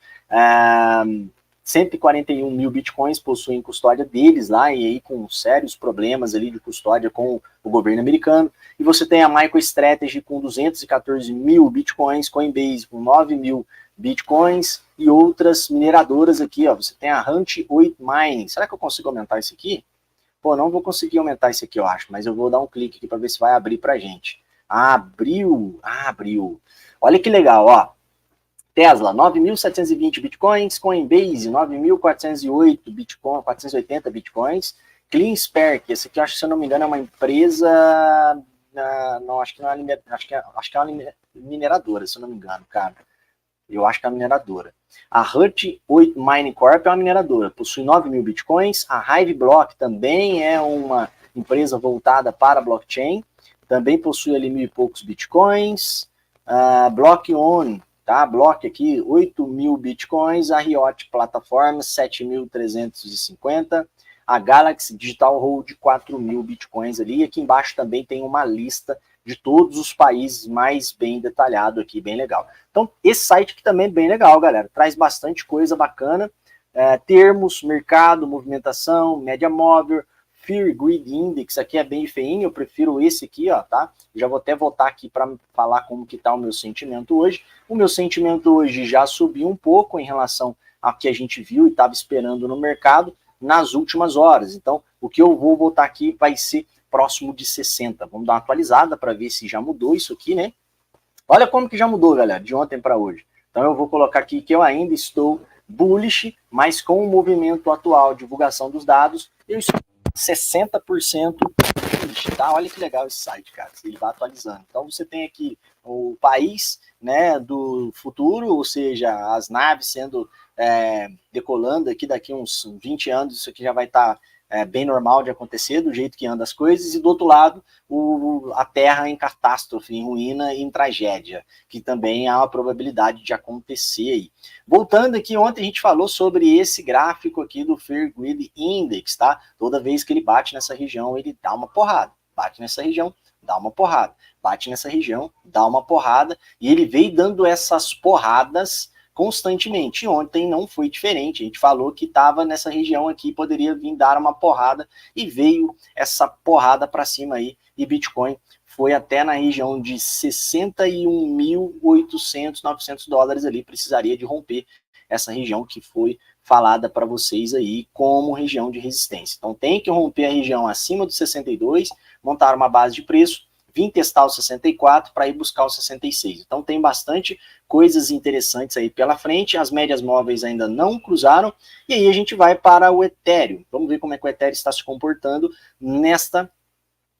141 mil bitcoins possuem custódia deles lá, e aí com sérios problemas ali de custódia com o governo americano. E você tem a MicroStrategy com 214 mil bitcoins, Coinbase com 9 mil bitcoins e outras mineradoras aqui, ó. Você tem a Hunt 8 Mining. Será que eu consigo aumentar isso aqui? Pô, não vou conseguir aumentar isso aqui, eu acho, mas eu vou dar um clique aqui para ver se vai abrir pra gente. Abriu. Olha que legal, ó. Tesla, 9.720 bitcoins, Coinbase, 9.408 bitcoins, 480 bitcoins, CleanSpark, esse aqui, acho que se eu não me engano, é uma empresa, não, acho que não é, acho que é uma mineradora, se eu não me engano, cara. Eu acho que é uma mineradora. A Hut 8 Mining Corp é uma mineradora, possui 9 mil bitcoins. A Hive Block também é uma empresa voltada para blockchain, também possui ali 1.000 e poucos bitcoins. A Block On tá? Block aqui, 8.000 bitcoins, a Riot Plataforma, 7.350, a Galaxy Digital Hold, 4.000 bitcoins ali, e aqui embaixo também tem uma lista de todos os países mais bem detalhado aqui, bem legal. Então, esse site aqui também é bem legal, galera, traz bastante coisa bacana, termos, mercado, movimentação, média móvel, Fear Greed Index, aqui é bem feinho, eu prefiro esse aqui, ó, tá? Já vou até voltar aqui para falar como que tá o meu sentimento hoje. O meu sentimento hoje já subiu um pouco em relação ao que a gente viu e estava esperando no mercado nas últimas horas. Então, o que eu vou voltar aqui vai ser próximo de 60. Vamos dar uma atualizada para ver se já mudou isso aqui, né? Olha como que já mudou, galera, de ontem para hoje. Então, eu vou colocar aqui que eu ainda estou bullish, mas com o movimento atual, divulgação dos dados, eu estou 60%, tá? Olha que legal esse site, cara, ele vai atualizando. Então você tem aqui o país, né, do futuro, ou seja, as naves sendo decolando aqui daqui uns 20 anos, isso aqui já vai estar bem normal de acontecer, do jeito que andam as coisas, e do outro lado, a Terra em catástrofe, em ruína e em tragédia, que também há uma probabilidade de acontecer aí. Voltando aqui, ontem a gente falou sobre esse gráfico aqui do Fear Greed Index, tá? Toda vez que ele bate nessa região, ele dá uma porrada. Bate nessa região, dá uma porrada. Bate nessa região, dá uma porrada. E ele veio dando essas porradas constantemente. Ontem não foi diferente. A gente falou que estava nessa região aqui, poderia vir dar uma porrada, e veio essa porrada para cima aí, e Bitcoin foi até na região de 61.800, 900 dólares ali, precisaria de romper essa região que foi falada para vocês aí como região de resistência. Então tem que romper a região acima dos 62, montar uma base de preço, vim testar o 64 para ir buscar o 66. Então tem bastante coisas interessantes aí pela frente, as médias móveis ainda não cruzaram, e aí a gente vai para o Ethereum. Vamos ver como é que o Ethereum está se comportando nesta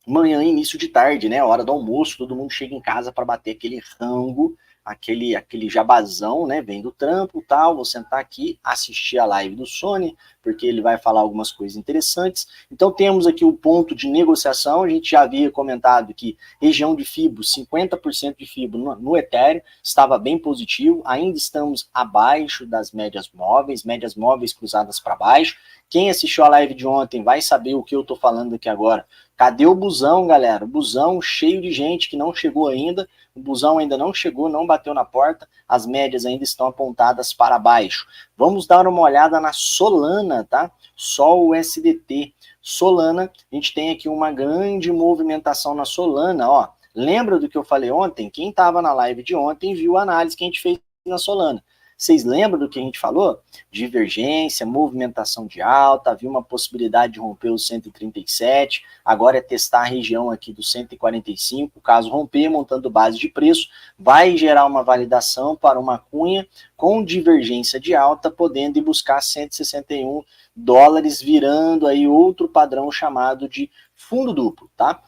manhã, início de tarde, né, hora do almoço, todo mundo chega em casa para bater aquele rango, aquele jabazão, né, vem do trampo, tal, vou sentar aqui, assistir a live do Sony, porque ele vai falar algumas coisas interessantes. Então temos aqui o ponto de negociação, a gente já havia comentado que região de FIBO, 50% de FIBO no Ethereum, estava bem positivo, ainda estamos abaixo das médias móveis cruzadas para baixo. Quem assistiu a live de ontem vai saber o que eu estou falando aqui agora. Cadê o busão, galera? O busão cheio de gente que não chegou ainda, o busão ainda não chegou, não bateu na porta, as médias ainda estão apontadas para baixo. Vamos dar uma olhada na Solana, tá? Só o USDT. Solana, a gente tem aqui uma grande movimentação na Solana, ó. Lembra do que eu falei ontem? Quem estava na live de ontem viu a análise que a gente fez na Solana. Vocês lembram do que a gente falou? Divergência, movimentação de alta, havia uma possibilidade de romper os 137, agora é testar a região aqui do 145, caso romper, montando base de preço, vai gerar uma validação para uma cunha com divergência de alta, podendo ir buscar 161 dólares, virando aí outro padrão chamado de fundo duplo, tá?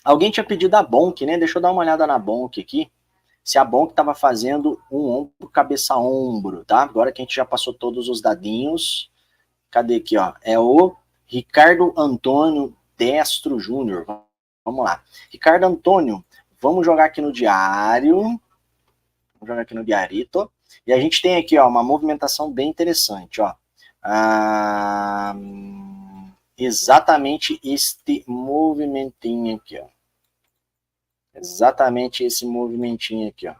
Alguém tinha pedido a Bonk, né? Deixa eu dar uma olhada na Bonk aqui. Se a Bonk estava fazendo um ombro, cabeça a ombro, tá? Agora que a gente já passou todos os dadinhos. Cadê aqui, ó? É o Ricardo Antônio Destro Júnior. Vamos lá. Ricardo Antônio, vamos jogar aqui no diário. Vamos jogar aqui no diarito. E a gente tem aqui, ó, uma movimentação bem interessante, ó. Exatamente este movimentinho aqui, ó. Exatamente esse movimentinho aqui, ó.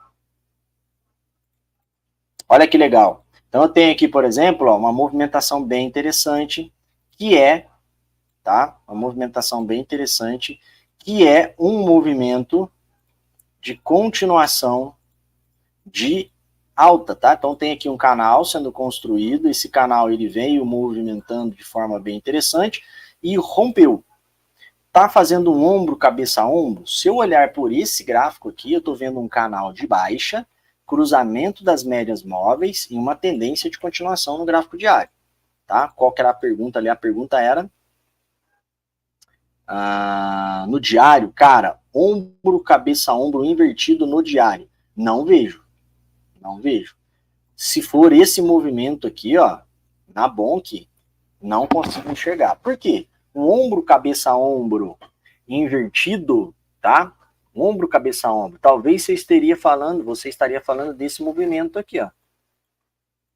Olha que legal. Então eu tenho aqui, por exemplo, ó, uma movimentação bem interessante, que é, tá? Uma movimentação bem interessante, que é um movimento de continuação de alta, tá? Então tem aqui um canal sendo construído, esse canal ele veio movimentando de forma bem interessante e rompeu. Tá fazendo um ombro, cabeça a ombro? Se eu olhar por esse gráfico aqui, eu estou vendo um canal de baixa, cruzamento das médias móveis e uma tendência de continuação no gráfico diário. Tá? Qual que era a pergunta ali? A pergunta era... no diário, cara, ombro, cabeça a ombro invertido no diário. Não vejo. Não vejo. Se for esse movimento aqui, ó, na Bonk, não consigo enxergar. Por quê? O ombro, cabeça a ombro invertido, tá? Ombro, cabeça, ombro. Talvez você estaria falando desse movimento aqui, ó.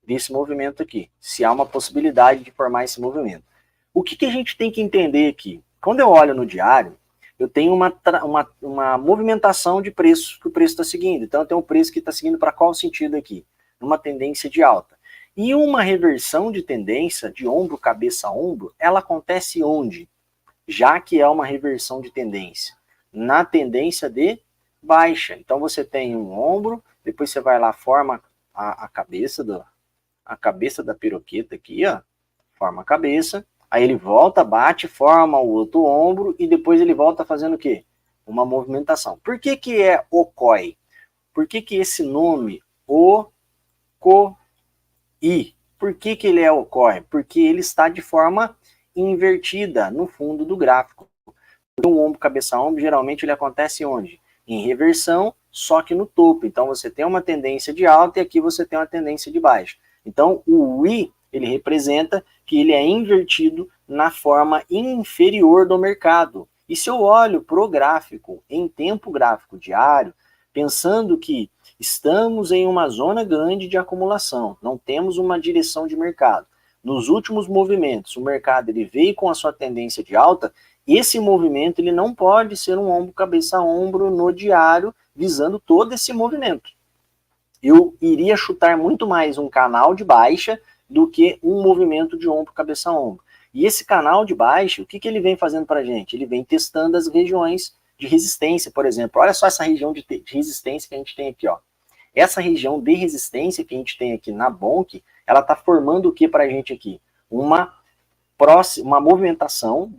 Desse movimento aqui. Se há uma possibilidade de formar esse movimento. O que a gente tem que entender aqui? Quando eu olho no diário, eu tenho uma movimentação de preço que o preço está seguindo. Então, eu tenho um preço que está seguindo para qual sentido aqui? Uma tendência de alta. E uma reversão de tendência de ombro, cabeça, ombro, ela acontece onde? Já que é uma reversão de tendência. Na tendência de baixa. Então, você tem um ombro, depois você vai lá, forma a cabeça da piroqueta aqui, ó. Forma a cabeça. Aí ele volta, bate, forma o outro ombro e depois ele volta fazendo o quê? Uma movimentação. Por que é Okoi? Por que esse nome Okoi? Por que ele é Okoi? Porque ele está de forma invertida no fundo do gráfico. O ombro, cabeça, ombro, geralmente ele acontece onde? Em reversão, só que no topo. Então você tem uma tendência de alta e aqui você tem uma tendência de baixa. Então o I, ele representa que ele é invertido na forma inferior do mercado. E se eu olho para o gráfico, em tempo gráfico diário, pensando que estamos em uma zona grande de acumulação, não temos uma direção de mercado. Nos últimos movimentos, o mercado ele veio com a sua tendência de alta, esse movimento ele não pode ser um ombro, cabeça, ombro no diário, visando todo esse movimento. Eu iria chutar muito mais um canal de baixa do que um movimento de ombro, cabeça, ombro. E esse canal de baixa, o que ele vem fazendo para a gente? Ele vem testando as regiões de resistência, por exemplo. Olha só essa região de resistência que a gente tem aqui, ó. Essa região de resistência que a gente tem aqui na Bonk, ela está formando o que para a gente aqui? Uma movimentação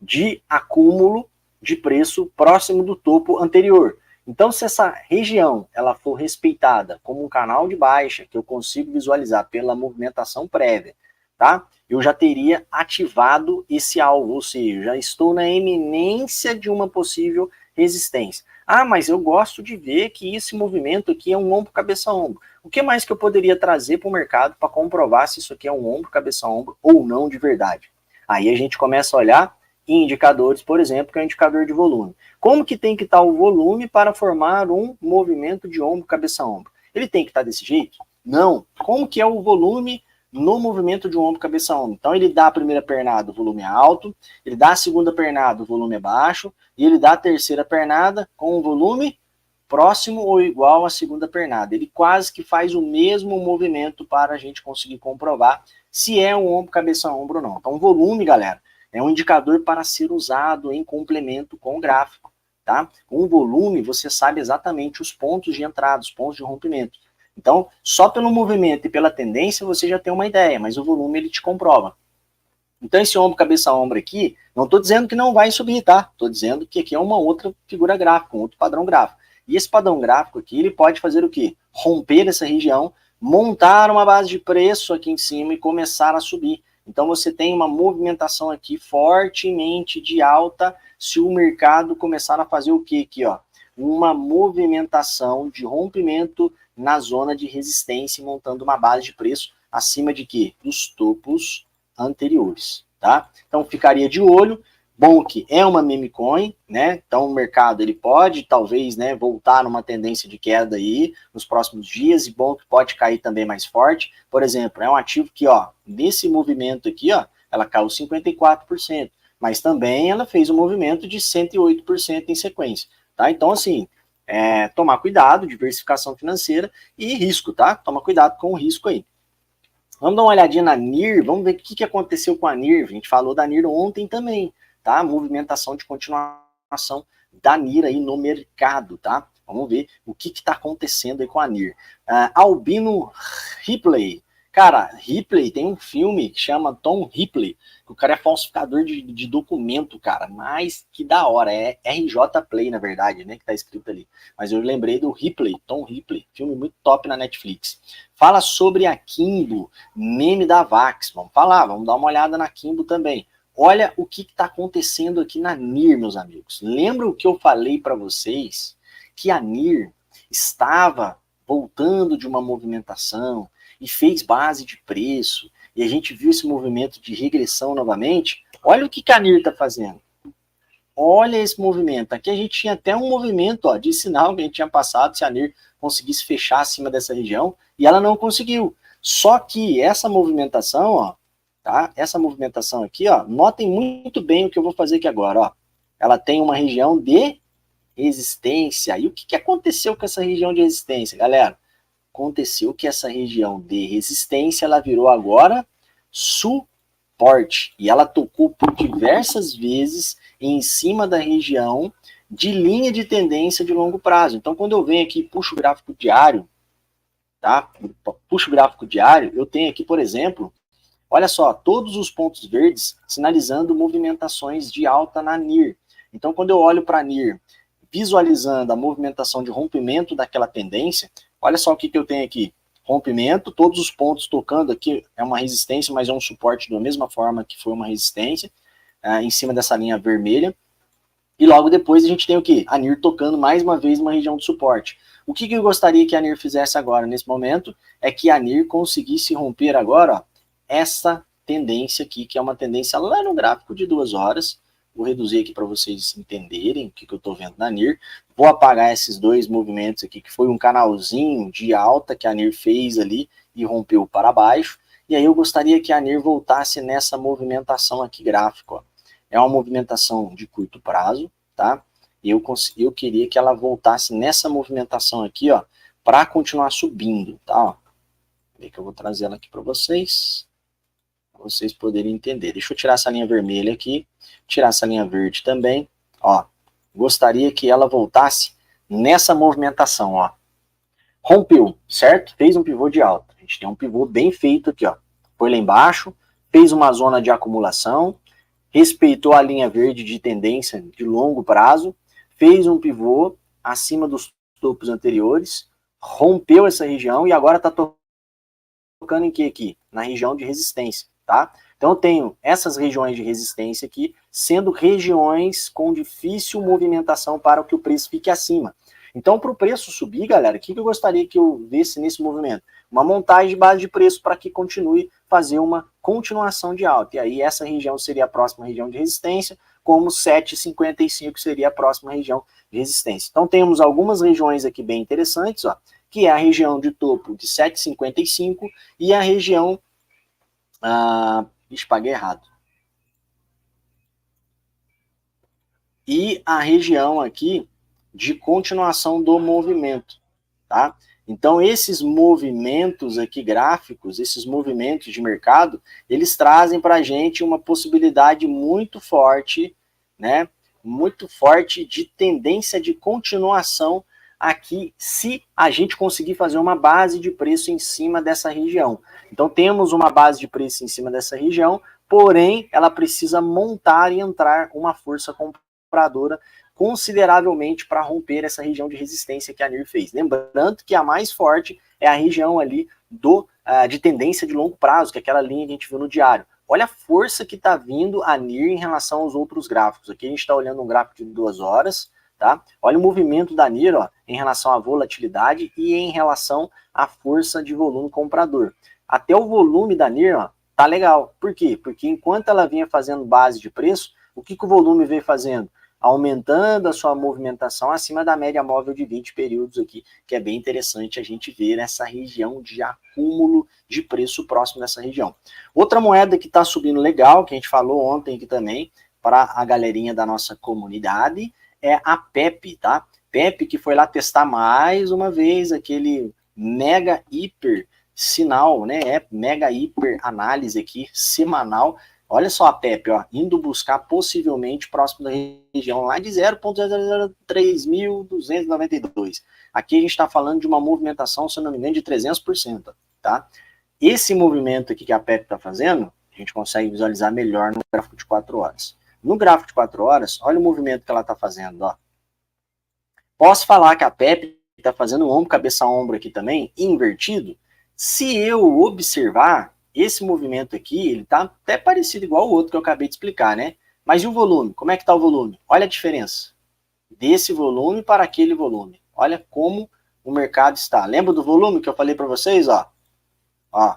de acúmulo de preço próximo do topo anterior. Então, se essa região ela for respeitada como um canal de baixa, que eu consigo visualizar pela movimentação prévia, tá? Eu já teria ativado esse alvo, ou seja, já estou na eminência de uma possível resistência. Ah, mas eu gosto de ver que esse movimento aqui é um ombro, cabeça, ombro. O que mais que eu poderia trazer para o mercado para comprovar se isso aqui é um ombro, cabeça, ombro ou não de verdade? Aí a gente começa a olhar em indicadores, por exemplo, que é o indicador de volume. Como que tem que estar o volume para formar um movimento de ombro, cabeça, ombro? Ele tem que estar desse jeito? Não. Como que é o volume no movimento de um ombro, cabeça, ombro? Então ele dá a primeira pernada, o volume é alto, ele dá a segunda pernada, o volume é baixo, e ele dá a terceira pernada com o volume próximo ou igual à segunda pernada. Ele quase que faz o mesmo movimento para a gente conseguir comprovar se é um ombro, cabeça, ombro ou não. Então o volume, galera, é um indicador para ser usado em complemento com o gráfico, tá? Com o volume, você sabe exatamente os pontos de entrada, os pontos de rompimento. Então, só pelo movimento e pela tendência, você já tem uma ideia, mas o volume, ele te comprova. Então, esse ombro, cabeça, ombro aqui, não estou dizendo que não vai subir, tá? Estou dizendo que aqui é uma outra figura gráfica, um outro padrão gráfico. E esse padrão gráfico aqui, ele pode fazer o quê? Romper essa região, montar uma base de preço aqui em cima e começar a subir. Então você tem uma movimentação aqui fortemente de alta se o mercado começar a fazer o que aqui, ó? Uma movimentação de rompimento na zona de resistência, montando uma base de preço acima de quê? Dos topos anteriores, tá? Então ficaria de olho. Bonk é uma meme coin, né? Então o mercado ele pode talvez, né, voltar numa tendência de queda aí nos próximos dias, e Bonk pode cair também mais forte. Por exemplo, é um ativo que, ó, nesse movimento aqui, ó, ela caiu 54%, mas também ela fez um movimento de 108% em sequência, tá? Então assim, tomar cuidado, diversificação financeira e risco, tá? Toma cuidado com o risco aí. Vamos dar uma olhadinha na NIR, vamos ver o que aconteceu com a NIR. A gente falou da NIR ontem também, tá? Movimentação de continuação da NIR aí no mercado, tá? Vamos ver o que está acontecendo aí com a NIR. Albino Ripley. Cara, Ripley tem um filme que chama Tom Ripley, que o cara é falsificador de documento, cara, mas que da hora, é RJ Play, na verdade, né, que tá escrito ali. Mas eu lembrei do Ripley, Tom Ripley, filme muito top na Netflix. Fala sobre a Kimbo, meme da Vax, vamos falar, vamos dar uma olhada na Kimbo também. Olha o que está acontecendo aqui na NIR, meus amigos. Lembra o que eu falei para vocês? Que a NIR estava voltando de uma movimentação e fez base de preço, e a gente viu esse movimento de regressão novamente. Olha o que a NIR está fazendo. olha esse movimento. Aqui a gente tinha até um movimento, ó, de sinal que a gente tinha passado, se a NIR conseguisse fechar acima dessa região, e ela não conseguiu. Só que essa movimentação, ó, tá? Essa movimentação aqui, ó, notem muito bem o que eu vou fazer aqui agora, ó. Ela tem uma região de resistência. E o que aconteceu com essa região de resistência, galera? Aconteceu que essa região de resistência, ela virou agora suporte. E ela tocou por diversas vezes em cima da região de linha de tendência de longo prazo. Então, quando eu venho aqui e puxo o gráfico diário, tá? Puxo o gráfico diário, eu tenho aqui, por exemplo, olha só, todos os pontos verdes sinalizando movimentações de alta na NIR. Então, quando eu olho para a NIR, visualizando a movimentação de rompimento daquela tendência, olha só o que eu tenho aqui. Rompimento, todos os pontos tocando aqui, é uma resistência, mas é um suporte da mesma forma que foi uma resistência, em cima dessa linha vermelha. E logo depois a gente tem o quê? A NIR tocando mais uma vez numa região de suporte. O que eu gostaria que a NIR fizesse agora, nesse momento, é que a NIR conseguisse romper agora, ó, essa tendência aqui, que é uma tendência lá no gráfico de 2 horas. Vou reduzir aqui para vocês entenderem o que eu estou vendo na NIR. Vou apagar esses dois movimentos aqui, que foi um canalzinho de alta que a NIR fez ali e rompeu para baixo. E aí eu gostaria que a NIR voltasse nessa movimentação aqui gráfico, ó. É uma movimentação de curto prazo, tá? Eu queria que ela voltasse nessa movimentação aqui, ó, para continuar subindo, tá? Ó, que eu vou trazer ela aqui para vocês poderem entender. Deixa eu tirar essa linha vermelha aqui, tirar essa linha verde também, ó. Gostaria que ela voltasse nessa movimentação, ó. Rompeu, certo? Fez um pivô de alta. A gente tem um pivô bem feito aqui, ó. Foi lá embaixo, fez uma zona de acumulação, respeitou a linha verde de tendência de longo prazo, fez um pivô acima dos topos anteriores, rompeu essa região e agora está tocando em que aqui? Na região de resistência, tá? Então eu tenho essas regiões de resistência aqui sendo regiões com difícil movimentação para que o preço fique acima. Então, para o preço subir, galera, o que eu gostaria que eu visse nesse movimento? Uma montagem de base de preço para que continue fazer uma continuação de alta. E aí essa região seria a próxima região de resistência, como 7,55 seria a próxima região de resistência. Então temos algumas regiões aqui bem interessantes, ó, que é a região de topo de 7,55 e a região... paguei errado. E a região aqui de continuação do movimento, tá? Então, esses movimentos aqui gráficos, esses movimentos de mercado, eles trazem para a gente uma possibilidade muito forte, né? Muito forte de tendência de continuação aqui, se a gente conseguir fazer uma base de preço em cima dessa região. Então, temos uma base de preço em cima dessa região, porém, ela precisa montar e entrar uma força compradora consideravelmente para romper essa região de resistência que a NIR fez. Lembrando que a mais forte é a região ali de tendência de longo prazo, que é aquela linha que a gente viu no diário. Olha a força que está vindo a NIR em relação aos outros gráficos. Aqui a gente está olhando um gráfico de 2 horas, tá? Olha o movimento da NIR, ó, em relação à volatilidade e em relação à força de volume comprador. Até o volume da NIR, ó, tá legal. Por quê? Porque enquanto ela vinha fazendo base de preço, o que o volume veio fazendo? Aumentando a sua movimentação acima da média móvel de 20 períodos aqui, que é bem interessante a gente ver essa região de acúmulo de preço próximo dessa região. Outra moeda que está subindo legal, que a gente falou ontem aqui também, para a galerinha da nossa comunidade, é a PEP, tá? PEP que foi lá testar mais uma vez aquele mega hiper sinal, né? É mega hiper análise aqui, semanal. Olha só a PEP, ó, indo buscar possivelmente próximo da região lá de 0,03292. Aqui a gente está falando de uma movimentação, se não me engano, de 300%, tá? Esse movimento aqui que a PEP está fazendo, a gente consegue visualizar melhor no gráfico de 4 horas. No gráfico de 4 horas, olha o movimento que ela está fazendo, ó. Posso falar que a PEP está fazendo ombro, cabeça, ombro aqui também, invertido? Se eu observar, esse movimento aqui, ele tá até parecido igual ao outro que eu acabei de explicar, né? Mas e o volume? Como é que tá o volume? Olha a diferença desse volume para aquele volume. Olha como o mercado está. Lembra do volume que eu falei para vocês, ó? Ó.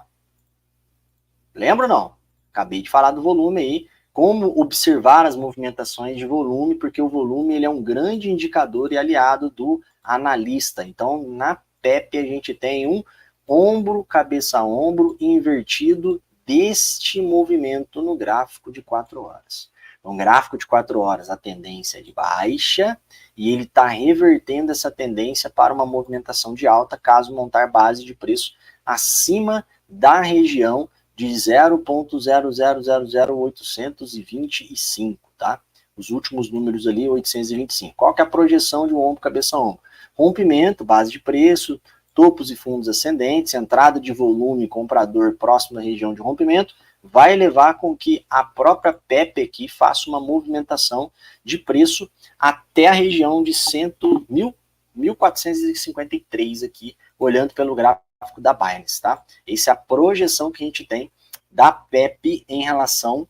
Lembra ou não? Acabei de falar do volume aí, como observar as movimentações de volume, porque o volume ele é um grande indicador e aliado do analista. Então, na PEP, a gente tem um ombro, cabeça a ombro invertido deste movimento no gráfico de 4 horas. Então, gráfico de 4 horas, a tendência é de baixa, e ele está revertendo essa tendência para uma movimentação de alta, caso montar base de preço acima da região de 0,000825, tá? Os últimos números ali, 825. Qual que é a projeção de um ombro, cabeça a ombro? Rompimento, base de preço, topos e fundos ascendentes, entrada de volume comprador próximo da região de rompimento, vai levar com que a própria PEP aqui faça uma movimentação de preço até a região de 1.453 aqui, olhando pelo gráfico da Binance, tá? Essa é a projeção que a gente tem da PEP em relação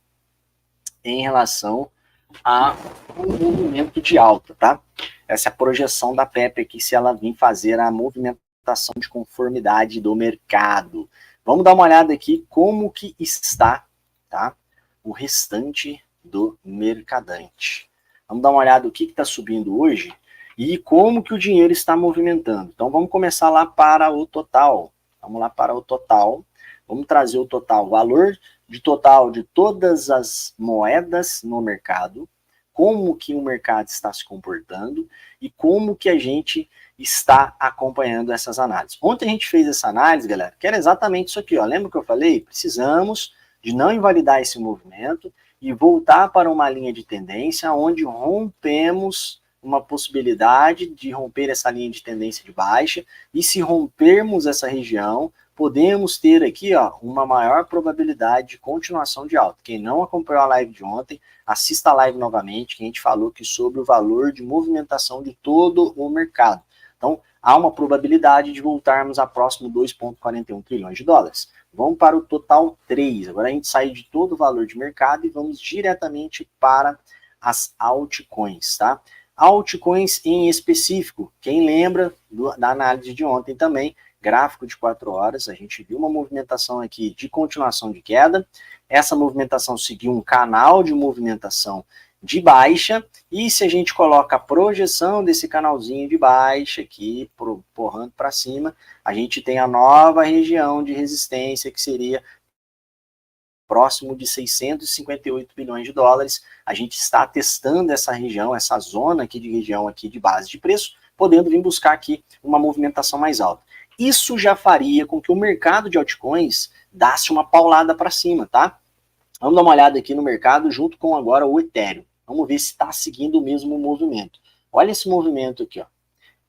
a um movimento de alta, tá? Essa é a projeção da PEP aqui, se ela vir fazer a movimentação de conformidade do mercado. Vamos dar uma olhada aqui como que está, tá? O restante do mercadante. Vamos dar uma olhada o que está subindo hoje e como que o dinheiro está movimentando. Então, vamos começar lá para o total. Vamos lá para o total. Vamos trazer o total, o valor de total de todas as moedas no mercado, como que o mercado está se comportando e como que a gente está acompanhando essas análises. Ontem a gente fez essa análise, galera, que era exatamente isso aqui, ó. Lembra que eu falei? Precisamos de não invalidar esse movimento e voltar para uma linha de tendência onde rompemos uma possibilidade de romper essa linha de tendência de baixa, e se rompermos essa região, podemos ter aqui, ó, uma maior probabilidade de continuação de alta. Quem não acompanhou a live de ontem, assista a live novamente, que a gente falou aqui sobre o valor de movimentação de todo o mercado. Então, há uma probabilidade de voltarmos a próximo 2,41 trilhões de dólares. Vamos para o total 3. Agora a gente sai de todo o valor de mercado e vamos diretamente para as altcoins, tá? Altcoins em específico, quem lembra da análise de ontem também, gráfico de 4 horas, a gente viu uma movimentação aqui de continuação de queda, essa movimentação seguiu um canal de movimentação de baixa, e se a gente coloca a projeção desse canalzinho de baixa aqui, porrando para cima, a gente tem a nova região de resistência, que seria próximo de 658 bilhões de dólares. A gente está testando essa região, essa zona aqui de região aqui de base de preço, podendo vir buscar aqui uma movimentação mais alta. Isso já faria com que o mercado de altcoins dasse uma paulada para cima, tá? Vamos dar uma olhada aqui no mercado junto com agora o Ethereum. Vamos ver se está seguindo o mesmo movimento. Olha esse movimento aqui, ó.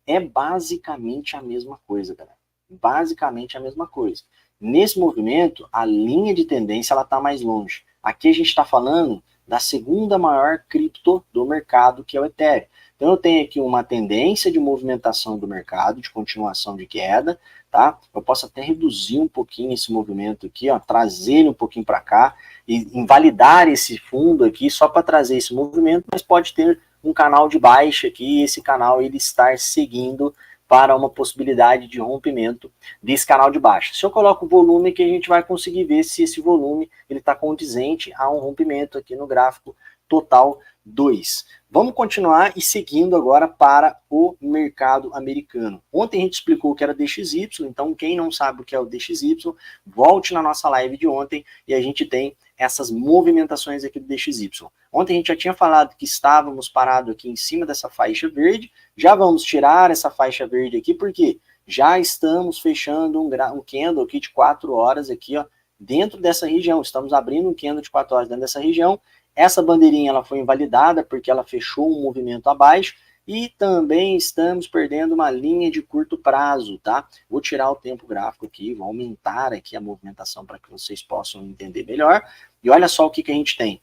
É basicamente a mesma coisa, galera. Basicamente a mesma coisa. Nesse movimento, a linha de tendência ela está mais longe. Aqui a gente está falando da segunda maior cripto do mercado, que é o Ethereum. Então eu tenho aqui uma tendência de movimentação do mercado, de continuação de queda, tá? Eu posso até reduzir um pouquinho esse movimento aqui, ó, trazer ele um pouquinho para cá e invalidar esse fundo aqui só para trazer esse movimento, mas pode ter um canal de baixa aqui, e esse canal ele estar seguindo para uma possibilidade de rompimento desse canal de baixa. Se eu coloco o volume aqui, a gente vai conseguir ver se esse volume ele está condizente a um rompimento aqui no gráfico total 2. Vamos continuar e seguindo agora para o mercado americano. Ontem a gente explicou o que era DXY, então quem não sabe o que é o DXY, volte na nossa live de ontem e a gente tem essas movimentações aqui do DXY. Ontem a gente já tinha falado que estávamos parados aqui em cima dessa faixa verde, já vamos tirar essa faixa verde aqui, porque já estamos fechando um candle aqui de 4 horas aqui, ó, dentro dessa região, estamos abrindo um candle de 4 horas dentro dessa região. Essa bandeirinha ela foi invalidada porque ela fechou um movimento abaixo e também estamos perdendo uma linha de curto prazo, tá? Vou tirar o tempo gráfico aqui, vou aumentar aqui a movimentação para que vocês possam entender melhor. E olha só o que a gente tem.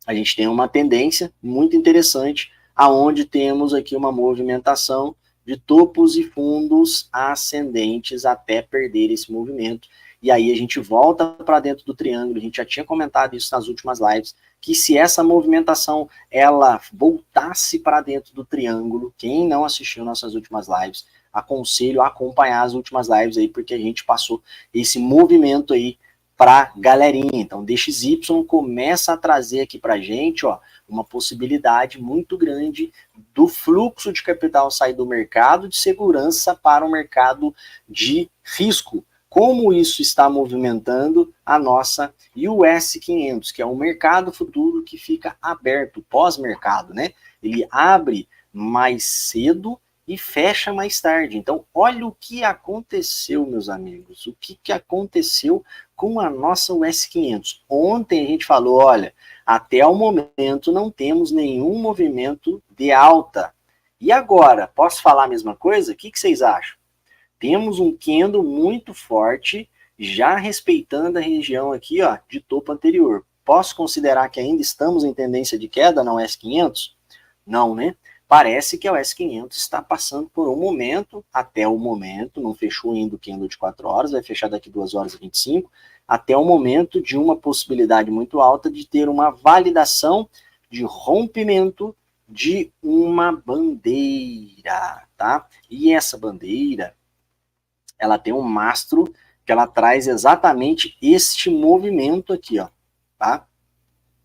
A gente tem uma tendência muito interessante, aonde temos aqui uma movimentação de topos e fundos ascendentes até perder esse movimento. E aí a gente volta para dentro do triângulo, a gente já tinha comentado isso nas últimas lives, que se essa movimentação ela voltasse para dentro do triângulo, quem não assistiu nossas últimas lives, aconselho a acompanhar as últimas lives aí, porque a gente passou esse movimento aí para galerinha. Então, DXY começa a trazer aqui para a gente, ó, uma possibilidade muito grande do fluxo de capital sair do mercado de segurança para o mercado de risco. Como isso está movimentando a nossa US 500, que é um mercado futuro que fica aberto pós-mercado, né? Ele abre mais cedo e fecha mais tarde. Então, olha o que aconteceu, meus amigos. O que aconteceu com a nossa US 500? Ontem a gente falou, olha, até o momento não temos nenhum movimento de alta. E agora, posso falar a mesma coisa? O que vocês acham? Temos um candle muito forte, já respeitando a região aqui, ó, de topo anterior. Posso considerar que ainda estamos em tendência de queda na US 500? Não, né? Parece que a US 500 está passando por um momento, até o momento, não fechou ainda o candle de 4 horas, vai fechar daqui 2 horas e 25, até o momento de uma possibilidade muito alta de ter uma validação de rompimento de uma bandeira, tá? E essa bandeira, ela tem um mastro que ela traz exatamente este movimento aqui, ó, tá?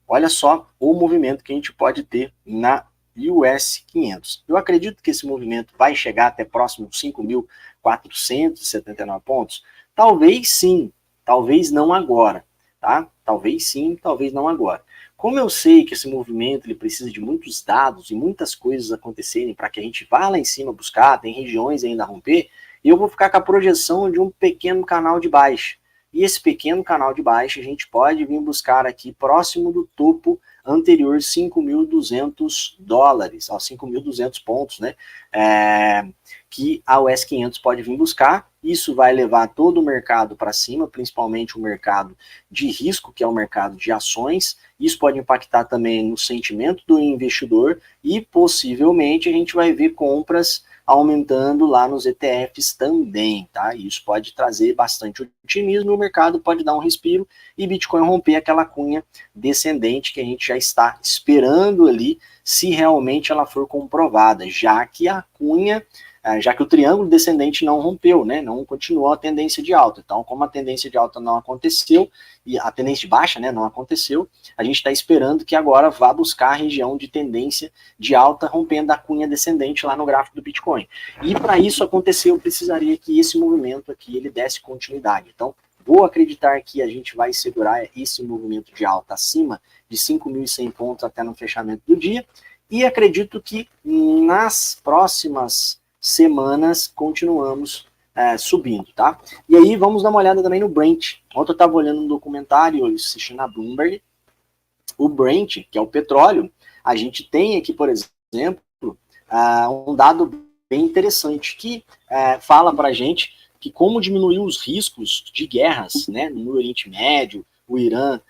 Olha só o movimento que a gente pode ter na US 500. Eu acredito que esse movimento vai chegar até próximo de 5.479 pontos. Talvez sim, talvez não agora, tá? Talvez sim, talvez não agora. Como eu sei que esse movimento ele precisa de muitos dados e muitas coisas acontecerem para que a gente vá lá em cima buscar, tem regiões ainda a romper, eu vou ficar com a projeção de um pequeno canal de baixa. E esse pequeno canal de baixa a gente pode vir buscar aqui próximo do topo anterior, $5.200, ó, 5.200 pontos, né? Que a US 500 pode vir buscar. Isso vai levar todo o mercado para cima, principalmente o mercado de risco, que é o mercado de ações. Isso pode impactar também no sentimento do investidor e possivelmente a gente vai ver compras aumentando lá nos ETFs também, tá? Isso pode trazer bastante otimismo, o mercado pode dar um respiro e Bitcoin romper aquela cunha descendente que a gente já está esperando ali, se realmente ela for comprovada, já que a cunha, já que o triângulo descendente não rompeu, né? Não continuou a tendência de alta. Então, como a tendência de alta não aconteceu, e a tendência de baixa, né, não aconteceu, a gente está esperando que agora vá buscar a região de tendência de alta, rompendo a cunha descendente lá no gráfico do Bitcoin. E para isso acontecer, eu precisaria que esse movimento aqui, ele desse continuidade. Então, vou acreditar que a gente vai segurar esse movimento de alta acima de 5.100 pontos até no fechamento do dia, e acredito que nas próximas semanas continuamos subindo, tá? E aí vamos dar uma olhada também no Brent. Ontem eu estava olhando um documentário, assistindo a Bloomberg. O Brent, que é o petróleo, a gente tem aqui, por exemplo, um dado bem interessante que fala para a gente que como diminuir os riscos de guerras, né, no Oriente Médio, o Irã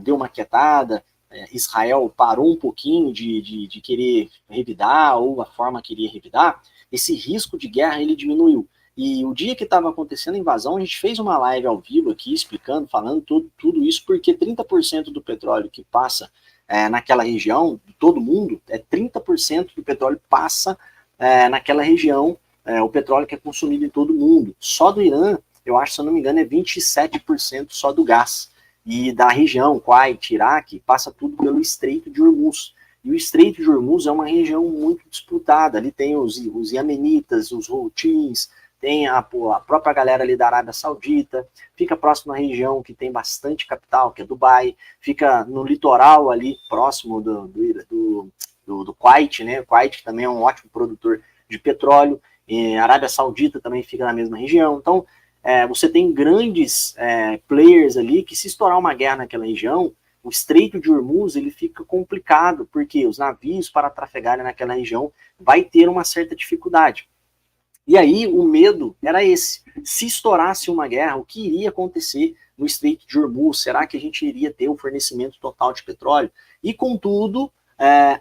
deu uma quietada, Israel parou um pouquinho de querer revidar, ou a forma que queria revidar, esse risco de guerra ele diminuiu. E o dia que estava acontecendo a invasão, a gente fez uma live ao vivo aqui, explicando, falando tudo isso, porque 30% do petróleo que passa naquela região, de todo mundo, 30% do petróleo passa naquela região, o petróleo que é consumido em todo mundo. Só do Irã, eu acho, se eu não me engano, é 27% só do gás. E da região, Kuwait, Iraque, passa tudo pelo Estreito de Hormuz. E o Estreito de Hormuz é uma região muito disputada. Ali tem os iemenitas, os Houthis, tem a própria galera ali da Arábia Saudita, fica próximo à região que tem bastante capital, que é Dubai, fica no litoral ali, próximo do Kuwait, né? O Kuwait também é um ótimo produtor de petróleo, e a Arábia Saudita também fica na mesma região. Então, você tem grandes players ali que se estourar uma guerra naquela região, o Estreito de Hormuz ele fica complicado, porque os navios para trafegarem naquela região vai ter uma certa dificuldade. E aí o medo era esse, se estourasse uma guerra, o que iria acontecer no Estreito de Hormuz? Será que a gente iria ter um fornecimento total de petróleo? E contudo,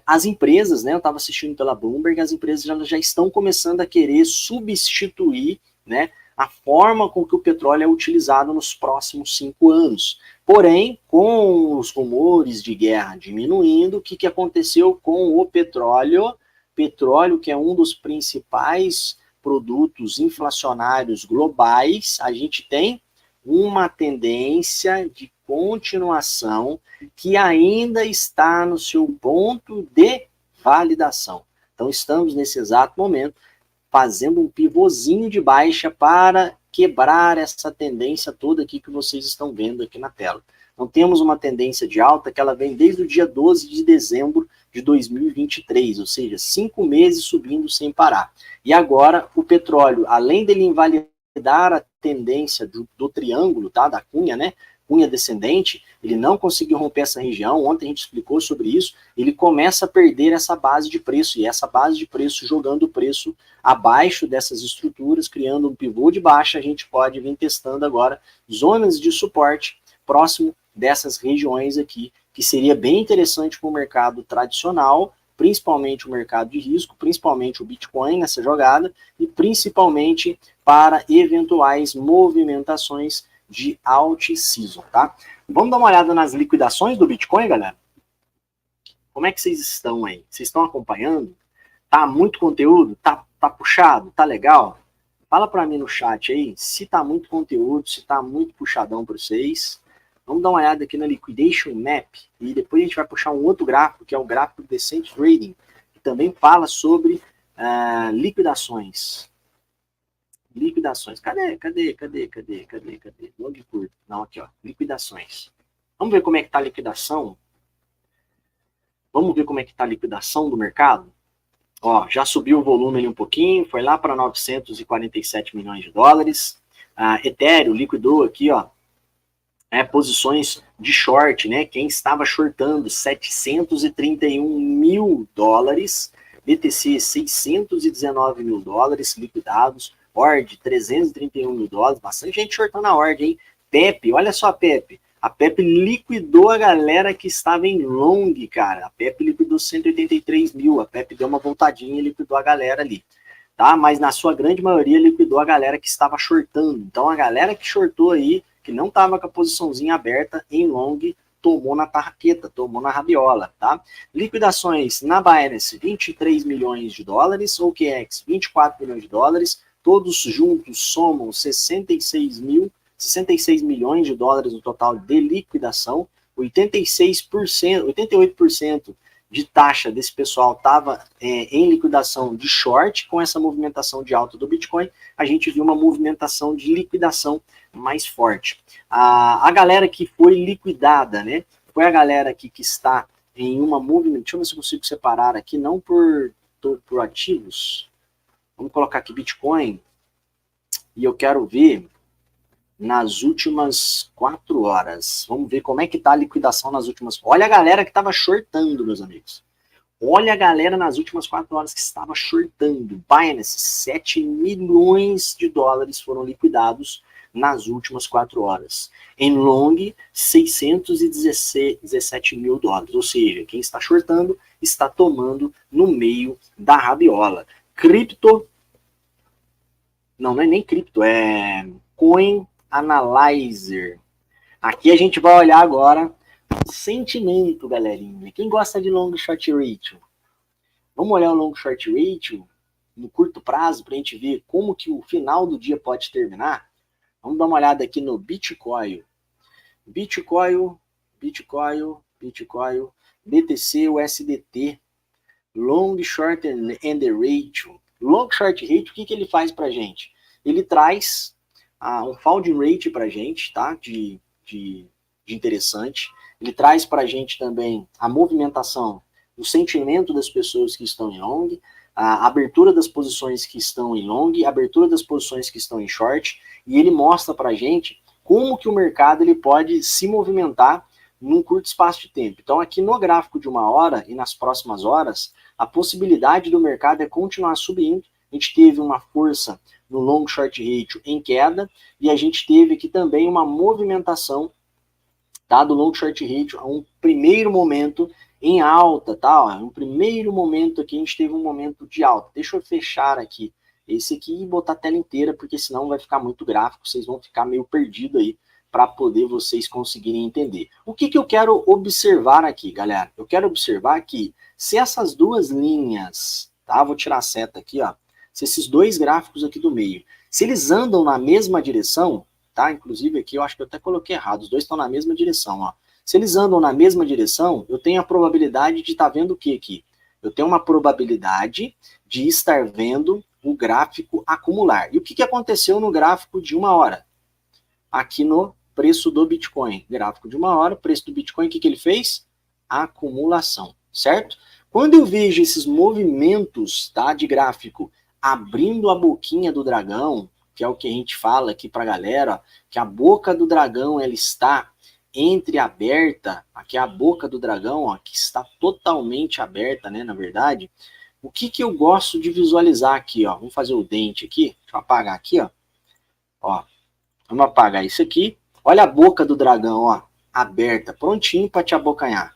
as empresas, né, eu estava assistindo pela Bloomberg, as empresas já estão começando a querer substituir, né, a forma com que o petróleo é utilizado nos próximos 5 anos. Porém, com os rumores de guerra diminuindo, o que aconteceu com o petróleo? Petróleo, que é um dos principais produtos inflacionários globais, a gente tem uma tendência de continuação que ainda está no seu ponto de validação. Então, estamos nesse exato momento fazendo um pivôzinho de baixa para quebrar essa tendência toda aqui que vocês estão vendo aqui na tela. Então, temos uma tendência de alta que ela vem desde o dia 12 de dezembro de 2023, ou seja, 5 meses subindo sem parar. E agora, o petróleo, além dele invalidar a tendência do triângulo, tá, da cunha, né, cunha descendente, ele não conseguiu romper essa região, ontem a gente explicou sobre isso, ele começa a perder essa base de preço, e essa base de preço jogando o preço abaixo dessas estruturas, criando um pivô de baixa, a gente pode vir testando agora zonas de suporte próximo dessas regiões aqui, que seria bem interessante para o mercado tradicional, principalmente o mercado de risco, principalmente o Bitcoin nessa jogada, e principalmente para eventuais movimentações de alt-season, tá? Vamos dar uma olhada nas liquidações do Bitcoin, galera? Como é que vocês estão aí? Vocês estão acompanhando? Tá muito conteúdo? Tá puxado? Tá legal? Fala para mim no chat aí se tá muito conteúdo, se tá muito puxadão para vocês. Vamos dar uma olhada aqui na Liquidation Map e depois a gente vai puxar um outro gráfico, que é o gráfico Decent Trading, que também fala sobre liquidações. Liquidações. Cadê? Long curto. Não, aqui, ó. Liquidações. Vamos ver como é que tá a liquidação? Vamos ver como é que tá a liquidação do mercado? Ó, já subiu o volume ali um pouquinho, foi lá para 947 milhões de dólares. Ethereum liquidou aqui, ó, posições de short, né? Quem estava shortando 731 mil dólares, BTC 619 mil dólares liquidados, Ord 331 mil dólares, bastante gente shortando a Ord, hein? Pepe, olha só a Pepe. A Pepe liquidou a galera que estava em long, cara. A Pepe liquidou 183 mil. A Pepe deu uma voltadinha e liquidou a galera ali. Tá? Mas na sua grande maioria liquidou a galera que estava shortando. Então a galera que shortou aí, que não estava com a posiçãozinha aberta em long, tomou na tarraqueta, tomou na rabiola, tá? Liquidações na Binance, 23 milhões de dólares. OKEx, 24 milhões de dólares. Todos juntos somam 66 milhões de dólares no total de liquidação, 88% de taxa desse pessoal estava em liquidação de short. Com essa movimentação de alta do Bitcoin, a gente viu uma movimentação de liquidação mais forte. A galera que foi liquidada, né, foi a galera que está em uma movimentação, deixa eu ver se eu consigo separar aqui, não por ativos, vamos colocar aqui Bitcoin, e eu quero ver nas últimas 4 horas. Vamos ver como é que tá a liquidação nas últimas... Olha a galera que estava shortando, meus amigos. Olha a galera nas últimas 4 horas que estava shortando. Binance, 7 milhões de dólares foram liquidados nas últimas 4 horas. Em long, 617 mil dólares. Ou seja, quem está shortando está tomando no meio da rabiola. Cripto... Não é nem cripto, é Coin Analyzer. Aqui a gente vai olhar agora o sentimento, galerinha. Quem gosta de long short ratio? Vamos olhar o long short ratio no curto prazo para a gente ver como que o final do dia pode terminar. Vamos dar uma olhada aqui no Bitcoin. Bitcoin, BTC, USDT, long short and ratio. Long short rate, o que ele faz para a gente? Ele traz um founding rate para a gente, tá? De interessante. Ele traz para a gente também a movimentação, o sentimento das pessoas que estão em long, a abertura das posições que estão em long, a abertura das posições que estão em short, e ele mostra para a gente como que o mercado ele pode se movimentar num curto espaço de tempo. Então, aqui no gráfico de 1 hora e nas próximas horas, a possibilidade do mercado é continuar subindo. A gente teve uma força no long short ratio em queda, e a gente teve aqui também uma movimentação, tá, do long short ratio a um primeiro momento em alta, tá? Ó, um primeiro momento aqui, a gente teve um momento de alta. Deixa eu fechar aqui esse aqui e botar a tela inteira, porque senão vai ficar muito gráfico, vocês vão ficar meio perdidos aí, para poder vocês conseguirem entender. O que eu quero observar aqui, galera? Eu quero observar que se essas duas linhas, tá? Vou tirar a seta aqui, ó. Se esses dois gráficos aqui do meio, se eles andam na mesma direção, tá? Inclusive aqui eu acho que eu até coloquei errado, os dois estão na mesma direção, ó. Se eles andam na mesma direção, eu tenho a probabilidade de estar vendo o que aqui? Eu tenho uma probabilidade de estar vendo o gráfico acumular. E o que aconteceu no gráfico de 1 hora? Aqui no preço do Bitcoin. Gráfico de 1 hora, preço do Bitcoin, o que ele fez? Acumulação, certo? Quando eu vejo esses movimentos, tá, de gráfico abrindo a boquinha do dragão, que é o que a gente fala aqui para a galera, ó, que a boca do dragão ela está entreaberta, aqui é a boca do dragão, ó, que está totalmente aberta, né, na verdade. O que eu gosto de visualizar aqui, ó, vamos fazer o dente aqui, deixa eu apagar aqui, ó, vamos apagar isso aqui, olha a boca do dragão, ó, aberta, prontinho para te abocanhar.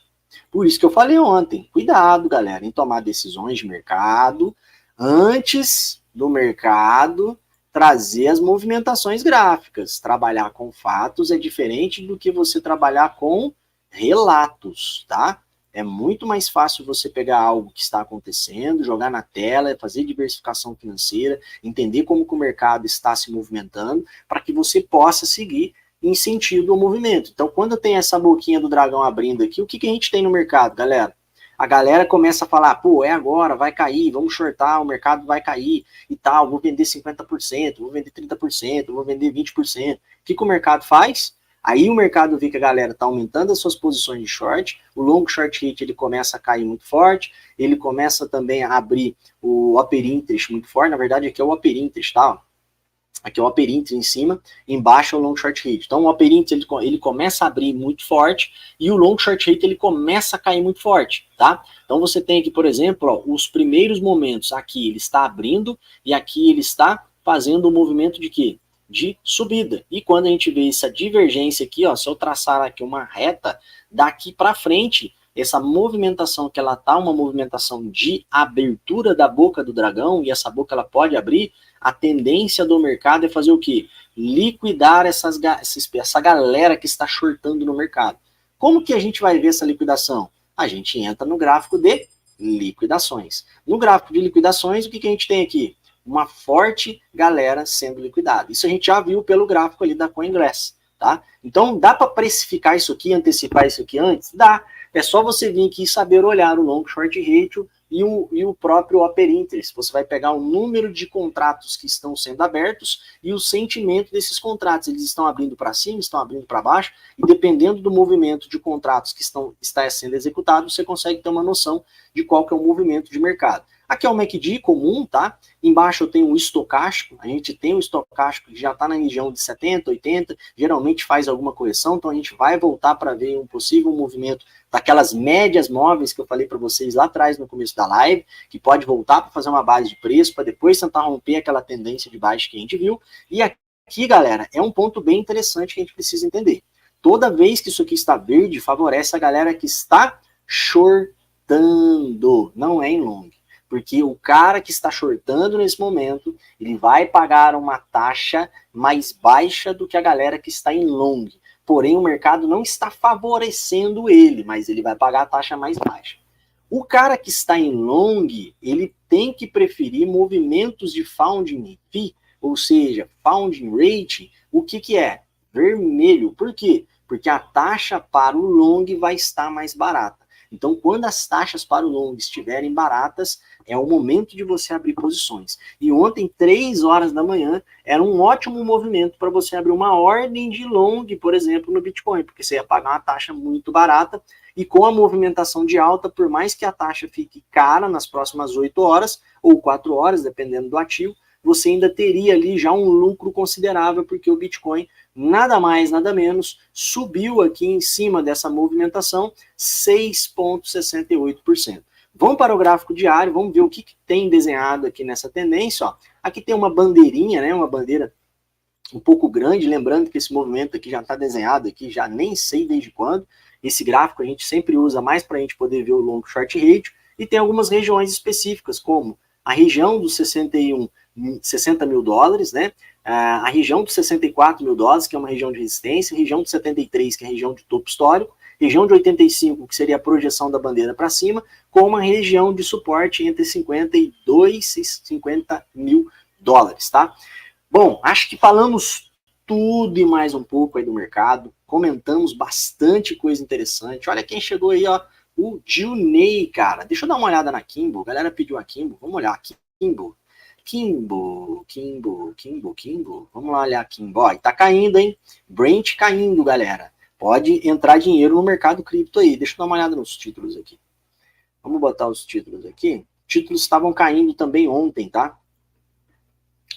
Por isso que eu falei ontem, cuidado, galera, em tomar decisões de mercado, antes do mercado trazer as movimentações gráficas. Trabalhar com fatos é diferente do que você trabalhar com relatos, tá? É muito mais fácil você pegar algo que está acontecendo, jogar na tela, fazer diversificação financeira, entender como que o mercado está se movimentando, para que você possa seguir em sentido ao movimento. Então, quando tem essa boquinha do dragão abrindo aqui, o que a gente tem no mercado, galera? A galera começa a falar, pô, é agora, vai cair, vamos shortar, o mercado vai cair e tal, vou vender 50%, vou vender 30%, vou vender 20%. O que o mercado faz? Aí o mercado vê que a galera está aumentando as suas posições de short, o long short hit ele começa a cair muito forte, ele começa também a abrir o upper interest muito forte, na verdade aqui é o upper interest, tá? Aqui é o upper interest em cima, embaixo é o long short hit. Então o upper interest ele começa a abrir muito forte e o long short hit ele começa a cair muito forte, tá? Então você tem aqui, por exemplo, ó, os primeiros momentos, aqui ele está abrindo e aqui ele está fazendo um movimento de quê? De subida. E quando a gente vê essa divergência aqui, ó, se eu traçar aqui uma reta, daqui para frente, essa movimentação que ela tá, uma movimentação de abertura da boca do dragão, e essa boca ela pode abrir, a tendência do mercado é fazer o quê? Liquidar essa galera que está shortando no mercado. Como que a gente vai ver essa liquidação? A gente entra no gráfico de liquidações. No gráfico de liquidações, o que a gente tem aqui? Uma forte galera sendo liquidada. Isso a gente já viu pelo gráfico ali da CoinGlass, tá? Então, dá para precificar isso aqui, antecipar isso aqui antes? Dá. É só você vir aqui e saber olhar o long short ratio e o próprio upper interest. Você vai pegar o número de contratos que estão sendo abertos e o sentimento desses contratos. Eles estão abrindo para cima, estão abrindo para baixo, e dependendo do movimento de contratos que está sendo executado, você consegue ter uma noção de qual que é o movimento de mercado. Aqui é o MACD comum, tá? Embaixo eu tenho o estocástico, a gente tem o estocástico que já está na região de 70, 80, geralmente faz alguma correção, então a gente vai voltar para ver um possível movimento daquelas médias móveis que eu falei para vocês lá atrás no começo da live, que pode voltar para fazer uma base de preço, para depois tentar romper aquela tendência de baixa que a gente viu. E aqui, galera, é um ponto bem interessante que a gente precisa entender. Toda vez que isso aqui está verde, favorece a galera que está shortando, não é em long. Porque o cara que está shortando nesse momento, ele vai pagar uma taxa mais baixa do que a galera que está em long. Porém, o mercado não está favorecendo ele, mas ele vai pagar a taxa mais baixa. O cara que está em long, ele tem que preferir movimentos de founding fee, ou seja, founding rate, o que é? Vermelho. Por quê? Porque a taxa para o long vai estar mais barata. Então, quando as taxas para o long estiverem baratas, é o momento de você abrir posições. E ontem, 3 horas da manhã, era um ótimo movimento para você abrir uma ordem de long, por exemplo, no Bitcoin, porque você ia pagar uma taxa muito barata, e com a movimentação de alta, por mais que a taxa fique cara nas próximas 8 horas, ou 4 horas, dependendo do ativo, você ainda teria ali já um lucro considerável, porque o Bitcoin, nada mais, nada menos, subiu aqui em cima dessa movimentação 6,68%. Vamos para o gráfico diário, vamos ver o que tem desenhado aqui nessa tendência. Ó. Aqui tem uma bandeirinha, né, uma bandeira um pouco grande, lembrando que esse movimento aqui já está desenhado aqui, já nem sei desde quando. Esse gráfico a gente sempre usa mais para a gente poder ver o long short ratio, e tem algumas regiões específicas, como a região dos 60 mil dólares, né? A região dos 64 mil dólares, que é uma região de resistência, a região de 73, que é a região de topo histórico, região de 85, que seria a projeção da bandeira para cima, com uma região de suporte entre 52 e 50 mil dólares, tá? Bom, acho que falamos tudo e mais um pouco aí do mercado, comentamos bastante coisa interessante. Olha quem chegou aí, ó, o Dilney, cara. Deixa eu dar uma olhada na Kimbo, a galera pediu a Kimbo, vamos olhar aqui, Kimbo. Vamos lá olhar a Kimbo. Ó, e tá caindo, hein? Brent caindo, galera. Pode entrar dinheiro no mercado cripto aí. Deixa eu dar uma olhada nos títulos aqui. Vamos botar os títulos aqui. Títulos estavam caindo também ontem, tá?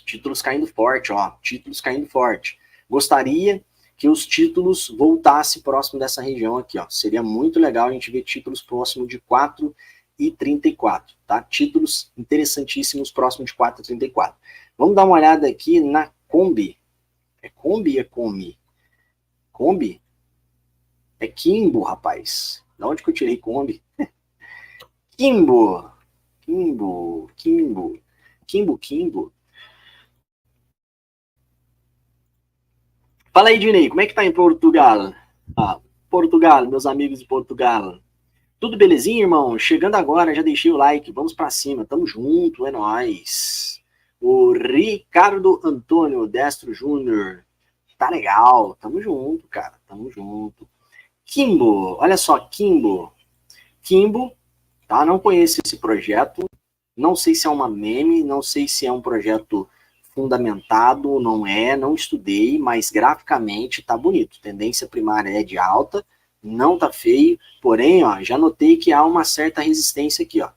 Títulos caindo forte, ó. Títulos caindo forte. Gostaria que os títulos voltassem próximo dessa região aqui, ó. Seria muito legal a gente ver títulos próximo de 4,34, tá? Títulos interessantíssimos próximo de 4,34. Vamos dar uma olhada aqui na Kombi. É Kombi ou é Komi? Kombi? É Kimbo, rapaz. Da onde que eu tirei Kombi? Kimbo. Fala aí, Dinei, como é que tá em Portugal? Ah, Portugal, meus amigos de Portugal. Tudo belezinha, irmão? Chegando agora, já deixei o like, vamos pra cima, tamo junto, é nóis. O Ricardo Antônio Destro Júnior, tá legal, tamo junto, cara, tamo junto. Kimbo, olha só, Kimbo, tá? Não conheço esse projeto, não sei se é uma meme, não sei se é um projeto fundamentado, não é, não estudei, mas graficamente tá bonito. Tendência primária é de alta, não tá feio, porém, ó, já notei que há uma certa resistência aqui, ó.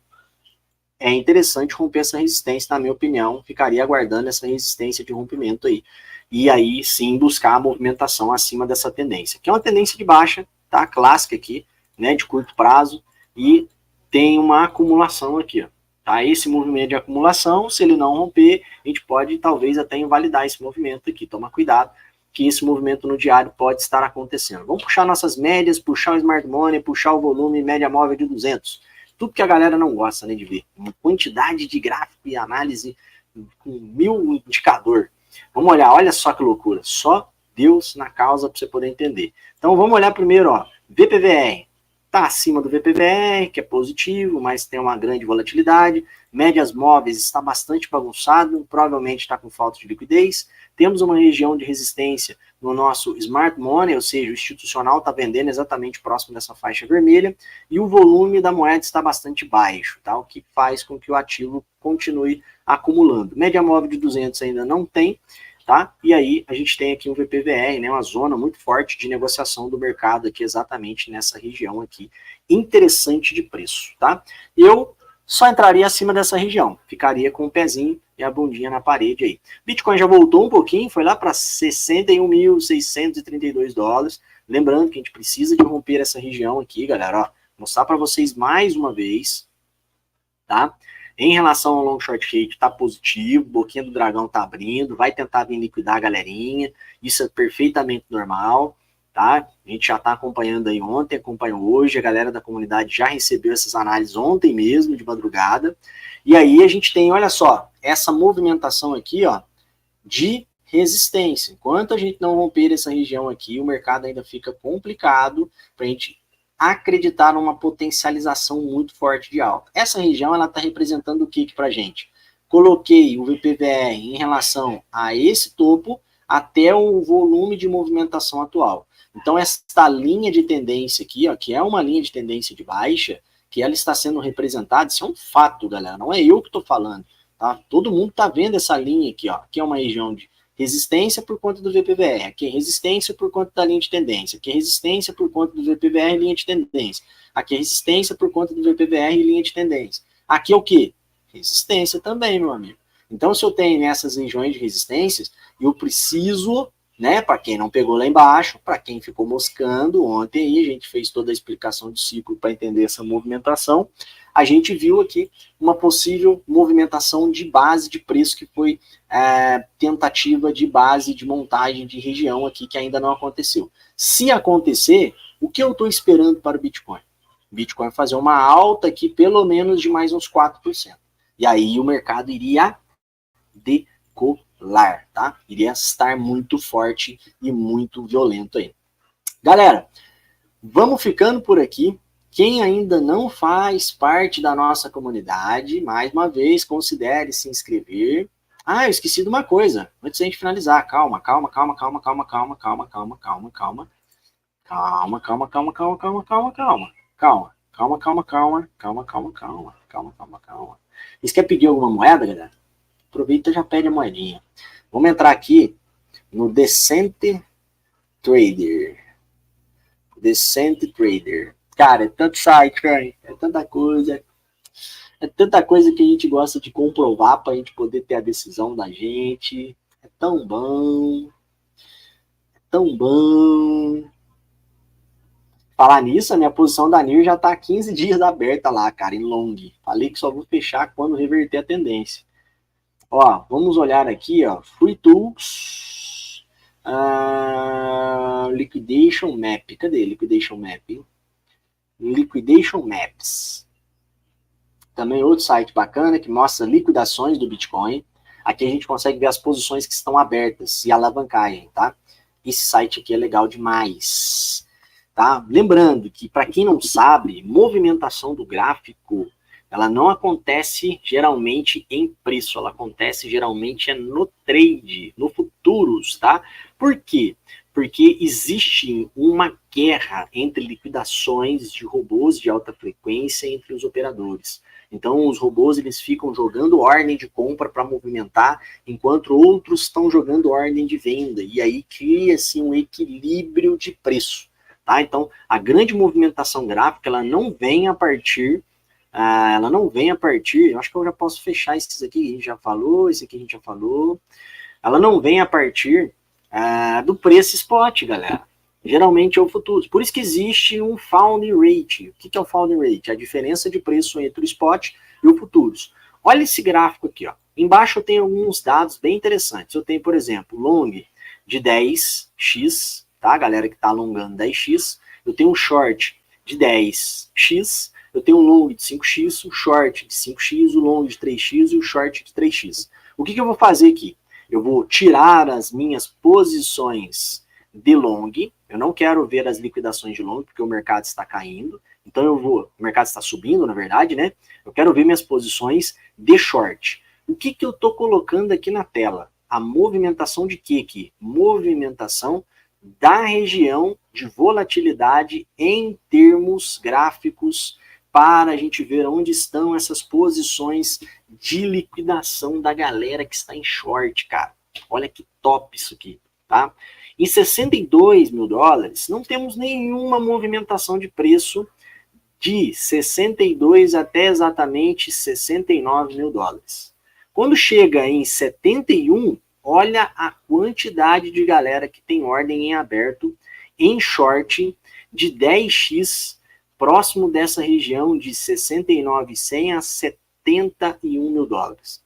É interessante romper essa resistência, na minha opinião, ficaria aguardando essa resistência de rompimento aí. E aí sim buscar a movimentação acima dessa tendência, que é uma tendência de baixa, tá? Clássica aqui, né, de curto prazo, e tem uma acumulação aqui, ó. Tá? Esse movimento de acumulação, se ele não romper, a gente pode talvez até invalidar esse movimento aqui. Toma cuidado, que esse movimento no diário pode estar acontecendo. Vamos puxar nossas médias, puxar o Smart Money, puxar o volume média móvel de 200. Tudo que a galera não gosta, né, de ver. Uma quantidade de gráfico e análise com 1000 indicador. Vamos olhar, olha só que loucura. Só Deus na causa para você poder entender. Então vamos olhar primeiro, ó, VPVR. Está acima do VPVR, que é positivo, mas tem uma grande volatilidade. Médias móveis está bastante bagunçado, provavelmente está com falta de liquidez. Temos uma região de resistência no nosso Smart Money, ou seja, o institucional está vendendo exatamente próximo dessa faixa vermelha, e o volume da moeda está bastante baixo, tá? O que faz com que o ativo continue acumulando. Média móvel de 200 ainda não tem, tá? E aí a gente tem aqui um VPVR, né, uma zona muito forte de negociação do mercado aqui exatamente nessa região aqui, interessante de preço, tá? Eu só entraria acima dessa região, ficaria com o pezinho e a bundinha na parede aí. Bitcoin já voltou um pouquinho, foi lá para 61.632 dólares, lembrando que a gente precisa de romper essa região aqui, galera, ó, mostrar para vocês mais uma vez, tá? Em relação ao long short rate, tá positivo, boquinha do dragão tá abrindo, vai tentar vir liquidar a galerinha, isso é perfeitamente normal, tá? A gente já tá acompanhando aí ontem, acompanhou hoje, a galera da comunidade já recebeu essas análises ontem mesmo, de madrugada, e aí a gente tem, olha só, essa movimentação aqui, ó, de resistência. Enquanto a gente não romper essa região aqui, o mercado ainda fica complicado pra gente acreditar numa potencialização muito forte de alta. Essa região ela está representando o que para a gente? Coloquei o VPVR em relação a esse topo até o volume de movimentação atual. Então, essa linha de tendência aqui, ó, que é uma linha de tendência de baixa, que ela está sendo representada, isso é um fato, galera, não é eu que estou falando. Tá? Todo mundo está vendo essa linha aqui, ó, que é uma região de resistência por conta do VPVR, aqui é resistência por conta da linha de tendência, aqui é resistência por conta do VPVR e linha de tendência, aqui é resistência por conta do VPVR e linha de tendência. Aqui é o quê? Resistência também, meu amigo. Então, se eu tenho nessas regiões de resistências, eu preciso, né, para quem não pegou lá embaixo, para quem ficou moscando, ontem aí a gente fez toda a explicação do ciclo para entender essa movimentação, a gente viu aqui uma possível movimentação de base de preço que foi tentativa de base de montagem de região aqui que ainda não aconteceu. Se acontecer, o que eu estou esperando para o Bitcoin? O Bitcoin fazer uma alta aqui pelo menos de mais uns 4%. E aí o mercado iria decolar, tá? Iria estar muito forte e muito violento aí. Galera, vamos ficando por aqui. Quem ainda não faz parte da nossa comunidade, mais uma vez, considere se inscrever, Ah, eu esqueci de uma coisa. Antes da gente finalizar, calma, calma, calma, calma, calma, calma, calma, calma, calma, calma. Calma, calma, calma, calma, calma, calma, calma. Calma, calma, calma, calma, calma, calma, calma, calma, calma, calma. Você quer pedir alguma moeda, galera? Aproveita e já pede a moedinha. Vamos entrar aqui no Decent Trader. Decent Trader. Cara, é tanto site, cara. É tanta coisa. É tanta coisa que a gente gosta de comprovar para a gente poder ter a decisão da gente. É tão bom. É tão bom. Falar nisso, a minha posição da NIR já está há 15 dias aberta lá, cara, em long. Falei que só vou fechar quando reverter a tendência. Ó, vamos olhar aqui, ó. Free Tools. Liquidation Map. Cadê Liquidation Map? Hein? Liquidation Maps. Também outro site bacana que mostra liquidações do Bitcoin. Aqui a gente consegue ver as posições que estão abertas e alavancagem, tá? Esse site aqui é legal demais. Tá? Lembrando que, para quem não sabe, movimentação do gráfico, ela não acontece geralmente em preço, ela acontece geralmente no trade, no futuros, tá? Por quê? Porque existe uma guerra entre liquidações de robôs de alta frequência entre os operadores. Então, os robôs eles ficam jogando ordem de compra para movimentar, enquanto outros estão jogando ordem de venda. E aí cria-se um equilíbrio de preço. Tá? Então, a grande movimentação gráfica, ela não vem a partir, eu acho que eu já posso fechar esses aqui, a gente já falou, esse aqui a gente já falou, ela não vem a partir do preço spot, galera. Geralmente é o futuro. Por isso que existe um founding rate. O que é o founding rate? A diferença de preço entre o spot e o futuros. Olha esse gráfico aqui, ó. Embaixo eu tenho alguns dados bem interessantes. Eu tenho, por exemplo, long de 10x, tá? A galera que está alongando 10x. Eu tenho um short de 10x. Eu tenho um long de 5x, um short de 5x, o long de 3x e o short de 3x. O que eu vou fazer aqui? Eu vou tirar as minhas posições de long. Eu não quero ver as liquidações de long, porque o mercado está caindo. Então o mercado está subindo, na verdade, né? Eu quero ver minhas posições de short. O que eu estou colocando aqui na tela? A movimentação de quê aqui? Movimentação da região de volatilidade em termos gráficos, para a gente ver onde estão essas posições de liquidação da galera que está em short, cara. Olha que top isso aqui, tá? Em 62 mil dólares, não temos nenhuma movimentação de preço de 62 até exatamente 69 mil dólares. Quando chega em 71, olha a quantidade de galera que tem ordem em aberto, em short, de 10x, próximo dessa região de 69.100 a 71 mil dólares.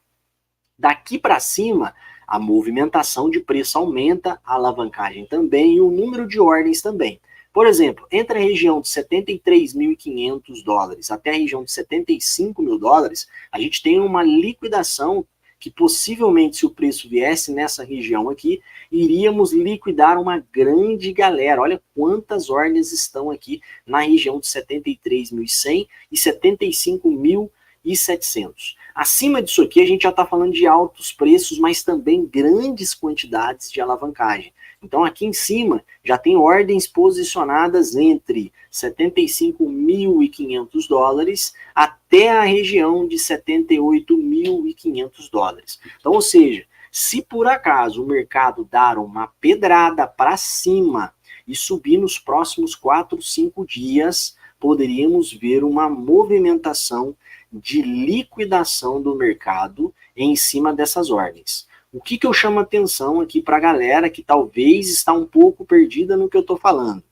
Daqui para cima, a movimentação de preço aumenta, a alavancagem também e o número de ordens também. Por exemplo, entre a região de 73.500 dólares até a região de 75 mil dólares, a gente tem uma liquidação que possivelmente, se o preço viesse nessa região aqui, iríamos liquidar uma grande galera. Olha quantas ordens estão aqui na região de 73.100 e 75.700. Acima disso aqui, a gente já está falando de altos preços, mas também grandes quantidades de alavancagem. Então, aqui em cima, já tem ordens posicionadas entre 75.500 dólares até a região de 78.500 dólares. Então, ou seja, se por acaso o mercado dar uma pedrada para cima e subir nos próximos 4, 5 dias, poderíamos ver uma movimentação de liquidação do mercado em cima dessas ordens. O que eu chamo atenção aqui para a galera que talvez está um pouco perdida no que eu estou falando?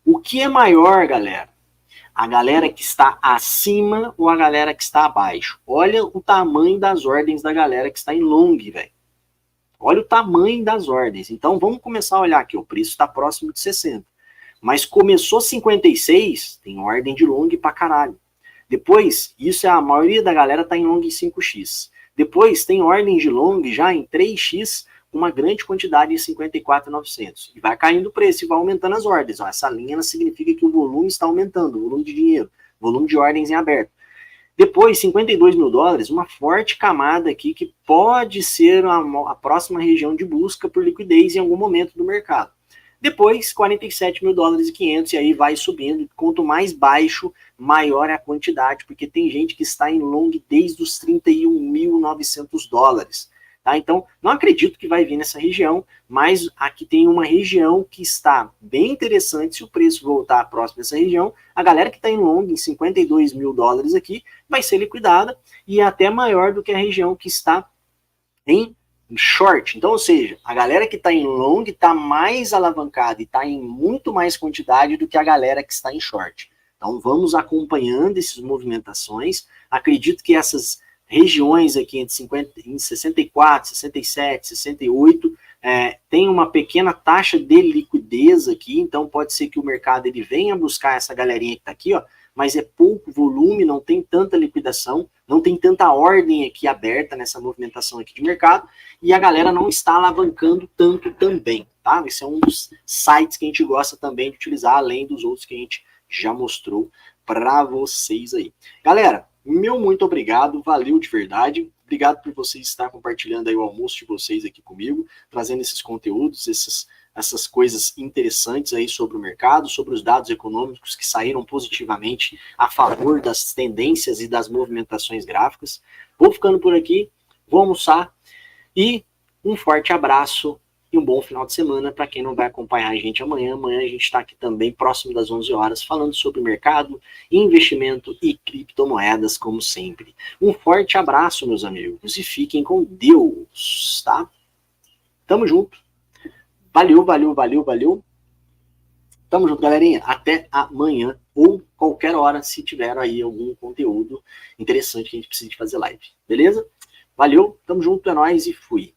O que é maior, galera? A galera que está acima ou a galera que está abaixo? Olha o tamanho das ordens da galera que está em long, velho. Olha o tamanho das ordens. Então vamos começar a olhar aqui. O preço está próximo de 60. Mas começou 56, tem ordem de long pra caralho. Depois, isso é a maioria da galera está em long em 5x. Depois tem ordem de long já em 3x, com uma grande quantidade em 54.900. E vai caindo o preço e vai aumentando as ordens. Ó, essa linha significa que o volume está aumentando, o volume de dinheiro, volume de ordens em aberto. Depois, 52 mil dólares, uma forte camada aqui que pode ser a próxima região de busca por liquidez em algum momento do mercado. Depois, 47 mil dólares e 500, e aí vai subindo. Quanto mais baixo, maior é a quantidade, porque tem gente que está em long desde os 31.900 dólares. Tá? Então, não acredito que vai vir nessa região, mas aqui tem uma região que está bem interessante. Se o preço voltar próximo dessa região, a galera que está em long, em 52 mil dólares aqui, vai ser liquidada e é até maior do que a região que está em short. Então, ou seja, a galera que está em long está mais alavancada e está em muito mais quantidade do que a galera que está em short. Então, vamos acompanhando essas movimentações. Acredito que essas regiões aqui em 64, 67, 68, tem uma pequena taxa de liquidez aqui, então pode ser que o mercado ele venha buscar essa galerinha que está aqui, ó, mas é pouco volume, não tem tanta liquidação, não tem tanta ordem aqui aberta nessa movimentação aqui de mercado, e a galera não está alavancando tanto também, tá? Esse é um dos sites que a gente gosta também de utilizar, além dos outros que a gente já mostrou para vocês aí. Galera, meu muito obrigado, valeu de verdade. Obrigado por vocês estar compartilhando aí o almoço de vocês aqui comigo, trazendo esses conteúdos, essas coisas interessantes aí sobre o mercado, sobre os dados econômicos que saíram positivamente a favor das tendências e das movimentações gráficas. Vou ficando por aqui, vou almoçar e um forte abraço e um bom final de semana para quem não vai acompanhar a gente amanhã. Amanhã a gente está aqui também próximo das 11 horas falando sobre mercado, investimento e criptomoedas, como sempre. Um forte abraço, meus amigos, e fiquem com Deus, tá? Tamo junto. Valeu, valeu, valeu, valeu. Tamo junto, galerinha. Até amanhã ou qualquer hora, se tiver aí algum conteúdo interessante que a gente precise fazer live. Beleza? Valeu, tamo junto, é nóis e fui.